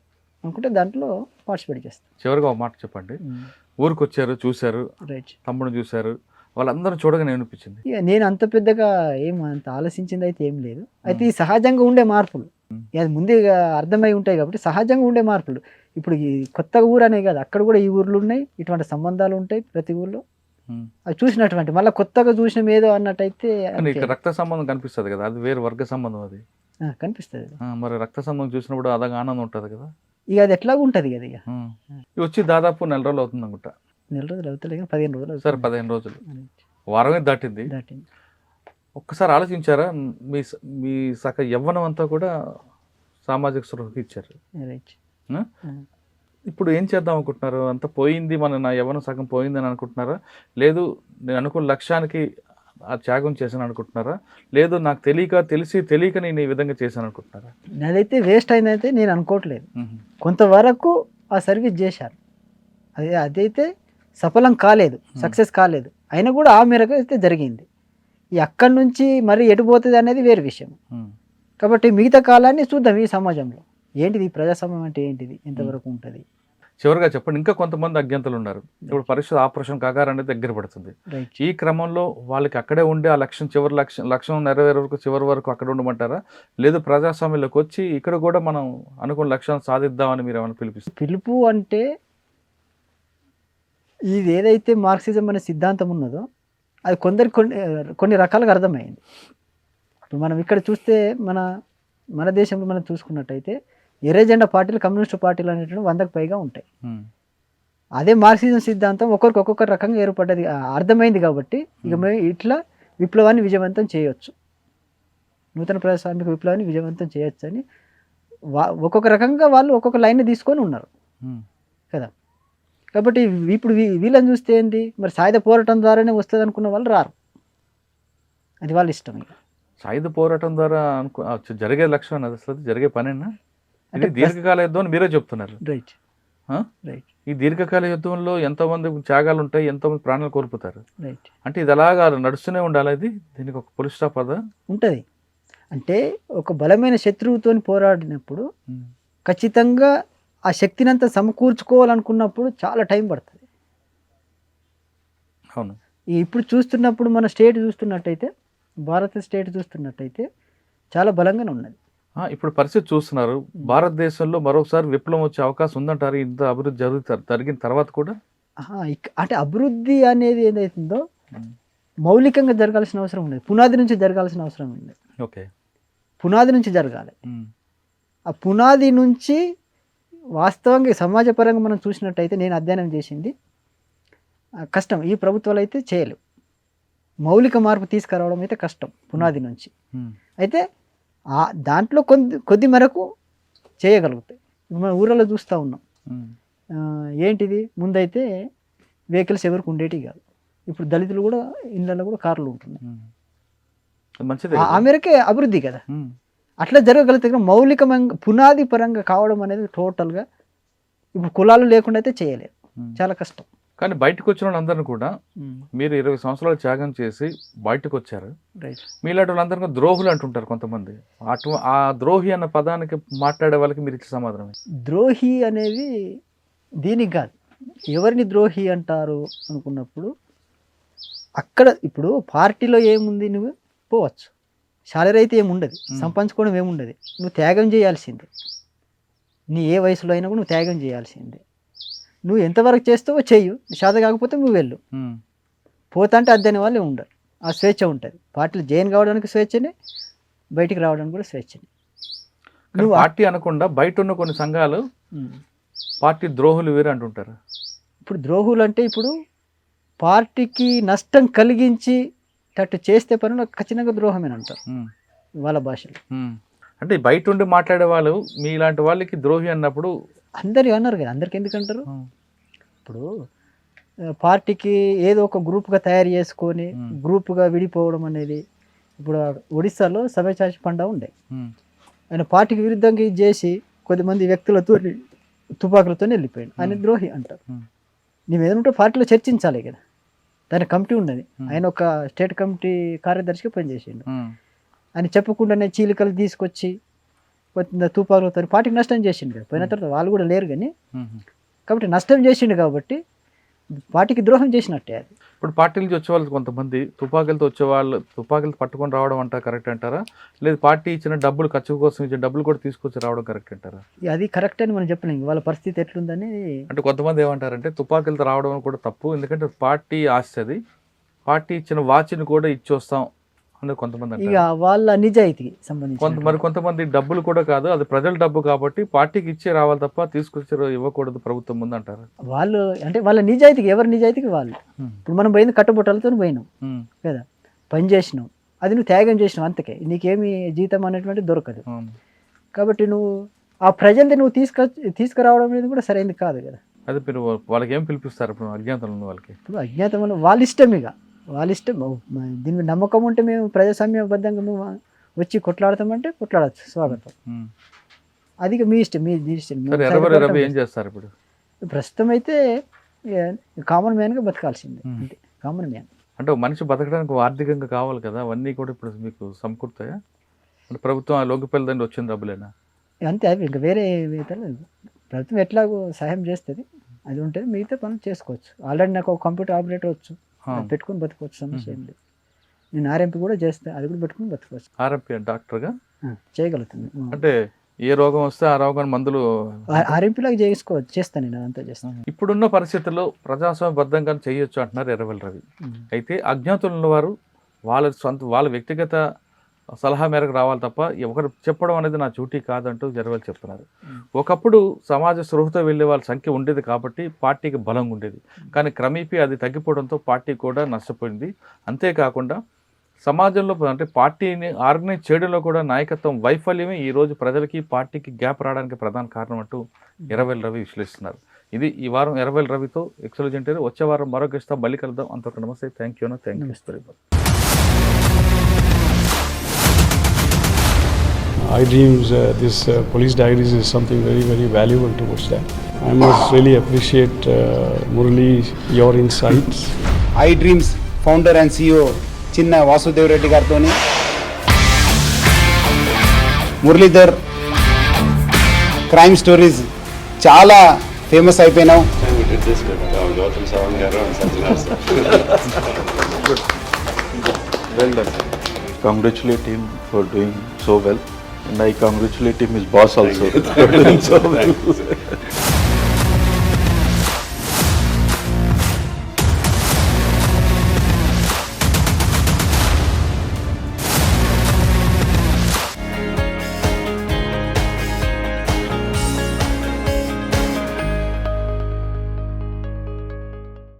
అనుకుంటే దాంట్లో పార్టిసిపేట్ చేస్తాం. చివరిగా ఒక మాట చెప్పండి. ఊరికి వచ్చారు, చూశారు, రైట్. తమ్ముడు చూశారు, వాళ్ళందరూ చూడగానే ఏమనిపించింది? ఇక నేను అంత పెద్దగా అంత ఆలోచించింది అయితే ఏం లేదు. అయితే ఈ సహజంగా ఉండే మార్పులు అది ముందే ఇక అర్థమై ఉంటాయి కాబట్టి సహజంగా ఉండే మార్పులు. ఇప్పుడు ఈ కొత్త ఊరు అనే కాదు, అక్కడ కూడా ఈ ఊర్లు ఉన్నాయి, ఇటువంటి సంబంధాలు ఉంటాయి ప్రతి ఊర్లో. ఉమ్. అది చూసినటువంటి మళ్ళీ కొత్తగా చూసిన ఏదో అన్నట్టయితే కానీ ఇక్కడ రక్త సంబంధం కనిపిస్తుంది కదా, అది వేరు వర్గ సంబంధం అది. కనిపిస్తుంది. మరి రక్త సంబంధం చూసినప్పుడు అదగా ఆనందం ఉంటుంది కదా. ఇక అది ఎట్లాగ ఉంటుంది కదా. ఇక ఇవి వచ్చి దాదాపు 4 రోజులు అవుతుంది అనుకుంటా. 4 రోజులు అవుతలే కానీ 15 రోజులు సరే, 15 రోజులు, వారమే దాటింది. దాటింది. ఒక్కసారి ఆలోచించారా? మీ మీ సగ యవ్వనం అంతా కూడా సామాజిక స్పృహకి ఇచ్చారు. రైట్. ఆ? ఇప్పుడు ఏం చేద్దాం అనుకుంటున్నారు? అంత పోయింది, నా యవ్వనం సగం పోయిందని అనుకుంటున్నారా, లేదు నేను అనుకున్న లక్ష్యానికి ఆ త్యాగం చేశాను అనుకుంటున్నారా, లేదు నాకు తెలియక నేను ఈ విధంగా చేశాను అనుకుంటున్నారా? అదైతే వేస్ట్ అయిందైతే నేను అనుకోవట్లేదు. మ్మ్. కొంతవరకు ఆ సర్వీస్ చేశారు, అదైతే సఫలం కాలేదు, సక్సెస్ కాలేదు, అయినా కూడా ఆ మేరకు అయితే జరిగింది. ఈ అక్కడి నుంచి మరి ఎటు పోతుంది అనేది వేరే విషయం. మ్మ్. కాబట్టి మిగతా కాలాన్ని చూద్దాం ఈ సమాజంలో ఏంటిది, ప్రజాస్వామ్యం అంటే ఏంటిది, ఎంతవరకు ఉంటుంది. చివరిగా చెప్పండి, ఇంకా కొంతమంది అజ్ఞాతలు ఉన్నారు. ఇప్పుడు పరిస్థితి ఆపరేషన్ కాగారు అనేది దగ్గర పడుతుంది. రైట్. ఈ క్రమంలో వాళ్ళకి అక్కడే ఉండి ఆ లక్ష్యం లక్ష్యం నెరవేరే వరకు చివరి వరకు అక్కడ ఉండమంటారా, లేదు ప్రజాస్వామ్యంలోకి వచ్చి ఇక్కడ కూడా మనం అనుకున్న లక్ష్యాన్ని సాధిద్దామని మీరు ఏమైనా పిలిపిస్తారు? పిలుపు అంటే ఇది ఏదైతే మార్క్సిజం అనే సిద్ధాంతం ఉన్నదో అది కొన్ని రకాలుగా అర్థమైంది. ఇప్పుడు మనం ఇక్కడ చూస్తే మన దేశంలో మనం చూసుకున్నట్టయితే ఎర్రజెండా పార్టీలు, కమ్యూనిస్టు పార్టీలు అనేటువంటి 100కు పైగా ఉంటాయి. అదే మార్క్సిజం సిద్ధాంతం ఒక్కొక్క రకంగా ఏర్పడ్డది, అర్థమైంది కాబట్టి ఇక మేము ఇట్లా విప్లవాన్ని విజయవంతం చేయొచ్చు, నూతన ప్రజాస్వామిక విప్లవాన్ని విజయవంతం చేయొచ్చు అని ఒక్కొక్క రకంగా వాళ్ళు ఒక్కొక్క లైన్ తీసుకొని ఉన్నారు కదా. కాబట్టి ఇప్పుడు వీళ్ళని చూస్తే ఏంది, మరి సాయుధ పోరాటం ద్వారానే వస్తుంది అనుకున్న వాళ్ళు రారు, అది వాళ్ళ ఇష్టం. సాయుధ పోరాటం ద్వారా జరిగే లక్ష్యం అది అసలు జరిగే పనేనా? అంటే దీర్ఘకాల యుద్ధం అని మీరే చెప్తున్నారు. రైట్. రైట్. ఈ దీర్ఘకాల యుద్ధంలో ఎంతోమంది త్యాగాలు ఉంటాయి, ఎంతోమంది ప్రాణాలు కోల్పోతారు. రైట్. అంటే ఇది అలాగా నడుస్తూనే ఉండాలి, అది దీనికి ఒక పులి స్టాప్ అదా ఉంటుంది. అంటే ఒక బలమైన శత్రువుతో పోరాడినప్పుడు ఖచ్చితంగా ఆ శక్తిని అంతా సమకూర్చుకోవాలనుకున్నప్పుడు చాలా టైం పడుతుంది. అవును. ఇప్పుడు చూస్తున్నప్పుడు మన స్టేట్ చూస్తున్నట్టయితే, భారత స్టేట్ చూస్తున్నట్టయితే చాలా బలంగానే ఉన్నది. ఇప్పుడు పరిస్థితి చూస్తున్నారు, భారతదేశంలో మరోసారి విప్లవం వచ్చే అవకాశం ఉందంటారు ఇంత అభివృద్ధి జరిగిన తర్వాత కూడా? అంటే అభివృద్ధి అనేది ఏదైతుందో మౌలికంగా జరగాల్సిన అవసరం ఉండదు, పునాది నుంచి జరగాల్సిన అవసరం ఉంది. ఓకే, పునాది నుంచి జరగాలి. ఆ పునాది నుంచి వాస్తవంగా సమాజపరంగా మనం చూసినట్టయితే, నేను అధ్యయనం చేసింది కష్టం, ఈ ప్రభుత్వాలు అయితే చేయలేవు. మౌలిక మార్పు తీసుకురావడం అయితే కష్టం పునాది నుంచి. అయితే దాంట్లో కొద్ది మేరకు చేయగలుగుతాయి. మన ఊళ్ళలో చూస్తూ ఉన్నాం, ఏంటిది ముందైతే వెహికల్స్ ఎవరికి ఉండేటివి కాదు, ఇప్పుడు దళితులు కూడా ఇళ్ళల్లో కూడా కార్లు ఉంటున్నాయి. ఆ మేరకే అభివృద్ధి కదా. అట్లా జరగగలిగితే మౌలికంగా పునాది పరంగా కావడం అనేది టోటల్గా ఇప్పుడు కులాలు లేకుండా అయితే చేయలేరు, చాలా కష్టం. కానీ బయటకు వచ్చిన వాళ్ళందరినీ కూడా మీరు 20 సంవత్సరాలు త్యాగం చేసి బయటకు వచ్చారు. మీలాంటి వాళ్ళందరికీ ద్రోహులు అంటుంటారు కొంతమంది. ఆ ద్రోహి అన్న పదానికి మాట్లాడే వాళ్ళకి మీరు ఇచ్చే సమాధానం? ద్రోహి అనేది దీనికి కాదు, ఎవరిని ద్రోహి అంటారు అనుకున్నప్పుడు అక్కడ ఇప్పుడు పార్టీలో ఏముంది, నువ్వు పోవచ్చు, శాలరీ అయితే ఏముండదు, సంపాదించుకోవడం ఏముండదు, నువ్వు త్యాగం చేయాల్సిందే. నీ ఏ వయసులో అయినా కూడా నువ్వు త్యాగం చేయాల్సిందే. నువ్వు ఎంతవరకు చేస్తావో చెయ్యు, శాత కాకపోతే నువ్వు వెళ్ళు. పోతా అంటే అద్దెని వాళ్ళే ఉండరు, ఆ స్వేచ్ఛ ఉంటుంది. పార్టీలు జాయిన్ కావడానికి స్వేచ్ఛనే, బయటికి రావడానికి కూడా స్వేచ్ఛనే. నువ్వు పార్టీ అనకుండా బయట ఉన్న కొన్ని సంఘాలు పార్టీ ద్రోహులు వేరు అంటుంటారు. ఇప్పుడు ద్రోహులు అంటే ఇప్పుడు పార్టీకి నష్టం కలిగించి అట్టు చేస్తే పనులు ఖచ్చితంగా ద్రోహమేనంటారు. వాళ్ళ భాషలో. అంటే బయట ఉండి మాట్లాడే వాళ్ళు మీలాంటి వాళ్ళకి ద్రోహి అన్నప్పుడు అందరు అన్నారు కదా, అందరికి ఎందుకంటారు? ఇప్పుడు పార్టీకి ఏదో ఒక గ్రూప్గా తయారు చేసుకొని గ్రూప్గా విడిపోవడం అనేది, ఇప్పుడు ఒడిస్సాలో సభ్యచాచి పండా ఉండే, ఆయన పార్టీకి విరుద్ధంగా ఇది చేసి కొద్దిమంది వ్యక్తులతో తుపాకులతో వెళ్ళిపోయాడు, ఆయన ద్రోహి అంటారు. నువ్వు ఏదంటే పార్టీలో చర్చించాలి కదా, దాని కమిటీ ఉన్నది, ఆయన ఒక స్టేట్ కమిటీ కార్యదర్శిగా పనిచేసిండు. ఆయన చెప్పకుండానే చీలికలు తీసుకొచ్చి కొద్ది తుపాకులతో పార్టీకి నష్టం చేసిండు కదా, పోయిన తర్వాత వాళ్ళు కూడా లేరు కానీ, కాబట్టి నష్టం చేసిండు కాబట్టి పార్టీకి ద్రోహం చేసినట్టే అది. ఇప్పుడు పార్టీ నుంచి వచ్చే వాళ్ళు కొంతమంది తుపాకులతో వచ్చేవాళ్ళు తుపాకులు పట్టుకొని రావడం అంటారా కరెక్ట్ అంటారా, లేదు పార్టీ ఇచ్చిన డబ్బులు ఖర్చు కోసం ఇచ్చిన డబ్బులు కూడా తీసుకొచ్చి రావడం కరెక్ట్ అంటారా? అది కరెక్ట్ అని మనం చెప్పలేము, వాళ్ళ పరిస్థితి ఎట్లుందని. అంటే కొంతమంది ఏమంటారంటే తుపాకులతో రావడం కూడా తప్పు, ఎందుకంటే పార్టీ ఆస్తి, పార్టీ ఇచ్చిన వాచ్ని కూడా ఇచ్చి వస్తాం అనేది కొంతమంది ఇక వాళ్ళ నిజాయితీకి సంబంధించి. మరి కొంతమంది డబ్బులు కూడా కాదు, అది ప్రజల డబ్బు కాబట్టి పార్టీకి ఇచ్చే రావాలి తప్ప తీసుకొచ్చి ఇవ్వకూడదు ప్రభుత్వం ముందు అంటారు. వాళ్ళు అంటే వాళ్ళ నిజాయితీకి, ఎవరి నిజాయితీకి వాళ్ళు. ఇప్పుడు మనం పోయింది కట్టుబొట్టలతో పోయినాం కదా, పని చేసినాం, అది నువ్వు త్యాగం చేసినావు, అంతకే నీకేమి జీతం అనేటువంటి దొరకదు. కాబట్టి నువ్వు ఆ ప్రజల్ని నువ్వు తీసుకురావడం అనేది కూడా సరైనది కాదు కదా. అదే మీరు వాళ్ళకి ఏం పిలిపిస్తారు ఇప్పుడు అజ్ఞాతంలో ఉన్న వాళ్ళకి? ఇప్పుడు అజ్ఞాతంలో వాళ్ళ ఇష్టం, ఇక వాళ్ళ ఇష్టం. దీని మీద నమ్మకం ఉంటే మేము ప్రజాస్వామ్యబద్ధంగా మేము వచ్చి కొట్లాడతామంటే కొట్లాడచ్చు, స్వాగతం. అది మీ ఇష్టం, మీ ఇష్టం. ఏం చేస్తారు ఇప్పుడు? ప్రస్తుతం అయితే కామన్ మ్యాన్గా బతకాల్సిందే, అంటే కామన్ మ్యాన్. అంటే మనిషి బతకడానికి ఆర్థికంగా కావాలి కదా, అవన్నీ కూడా ఇప్పుడు మీకు సమకూరుతాయా? అంటే ప్రభుత్వం ఆ లోకిపల్లి దండి వచ్చిన డబ్బులేనా? అంతే, అవి ఇంకా వేరే ప్రభుత్వం ఎట్లాగో సహాయం చేస్తుంది, అది ఉంటుంది, మిగతా పనులు చేసుకోవచ్చు. ఆల్రెడీ నాకు ఒక కంప్యూటర్ ఆపరేటర్ వచ్చు, పెట్టుకుని బతుకోవచ్చు, సమస్య ఏం లేదు. నేను ఆర్ఎంపీ కూడా చేస్తే అది కూడా పెట్టుకుని బతుకోవచ్చు. ఆర్ఎంపీ డాక్టర్గా చేయగలుగుతుంది. అంటే ఏ రోగం వస్తే ఆ రోగాన్ని మందులు ఆర్ఎంపీలాగా చేస్తాను నేను, అదంతా చేస్తాను. ఇప్పుడున్న పరిస్థితుల్లో ప్రజాస్వామ్యబద్ధంగా చేయొచ్చు అంటున్నారు ఎర్రవెల్లి రవి. అయితే అజ్ఞాతులు ఉన్నవారు వాళ్ళ వ్యక్తిగత సలహా మేరకు రావాలి తప్ప ఒకరు చెప్పడం అనేది నా డ్యూటీ కాదంటూ ఎర్రవెల్లి చెప్తున్నారు. ఒకప్పుడు సమాజ స్పృహతో వెళ్ళే వాళ్ళ సంఖ్య ఉండేది కాబట్టి పార్టీకి బలంగా ఉండేది, కానీ క్రమేపీ అది తగ్గిపోవడంతో పార్టీ కూడా నష్టపోయింది. అంతేకాకుండా సమాజంలో అంటే పార్టీని ఆర్గనైజ్ చేయడంలో కూడా నాయకత్వం వైఫల్యమే ఈరోజు ప్రజలకి పార్టీకి గ్యాప్ రావడానికి ప్రధాన కారణం అంటూ ఎర్రవెల్లి రవి విశ్లేషిస్తున్నారు. ఇది ఈ వారం ఎర్రవెల్లి రవితో ఎక్సలెంట్. వచ్చే వారం మరొక ఇష్టం మళ్ళీ కలుద్దాం. అంతకు నమస్తే. Thank you. iDreams, this police diaries is something very, very valuable towards that. I must really appreciate Murali, your insights. iDreams founder and CEO చిన్న వాసుదేవ్ రెడ్డి గారితో మురళీధర్ క్రైమ్ స్టోరీస్ చాలా famous అయిపోయినావు. Well done. Congratulate him for doing so well, and I congratulate him, his boss also, for doing so well.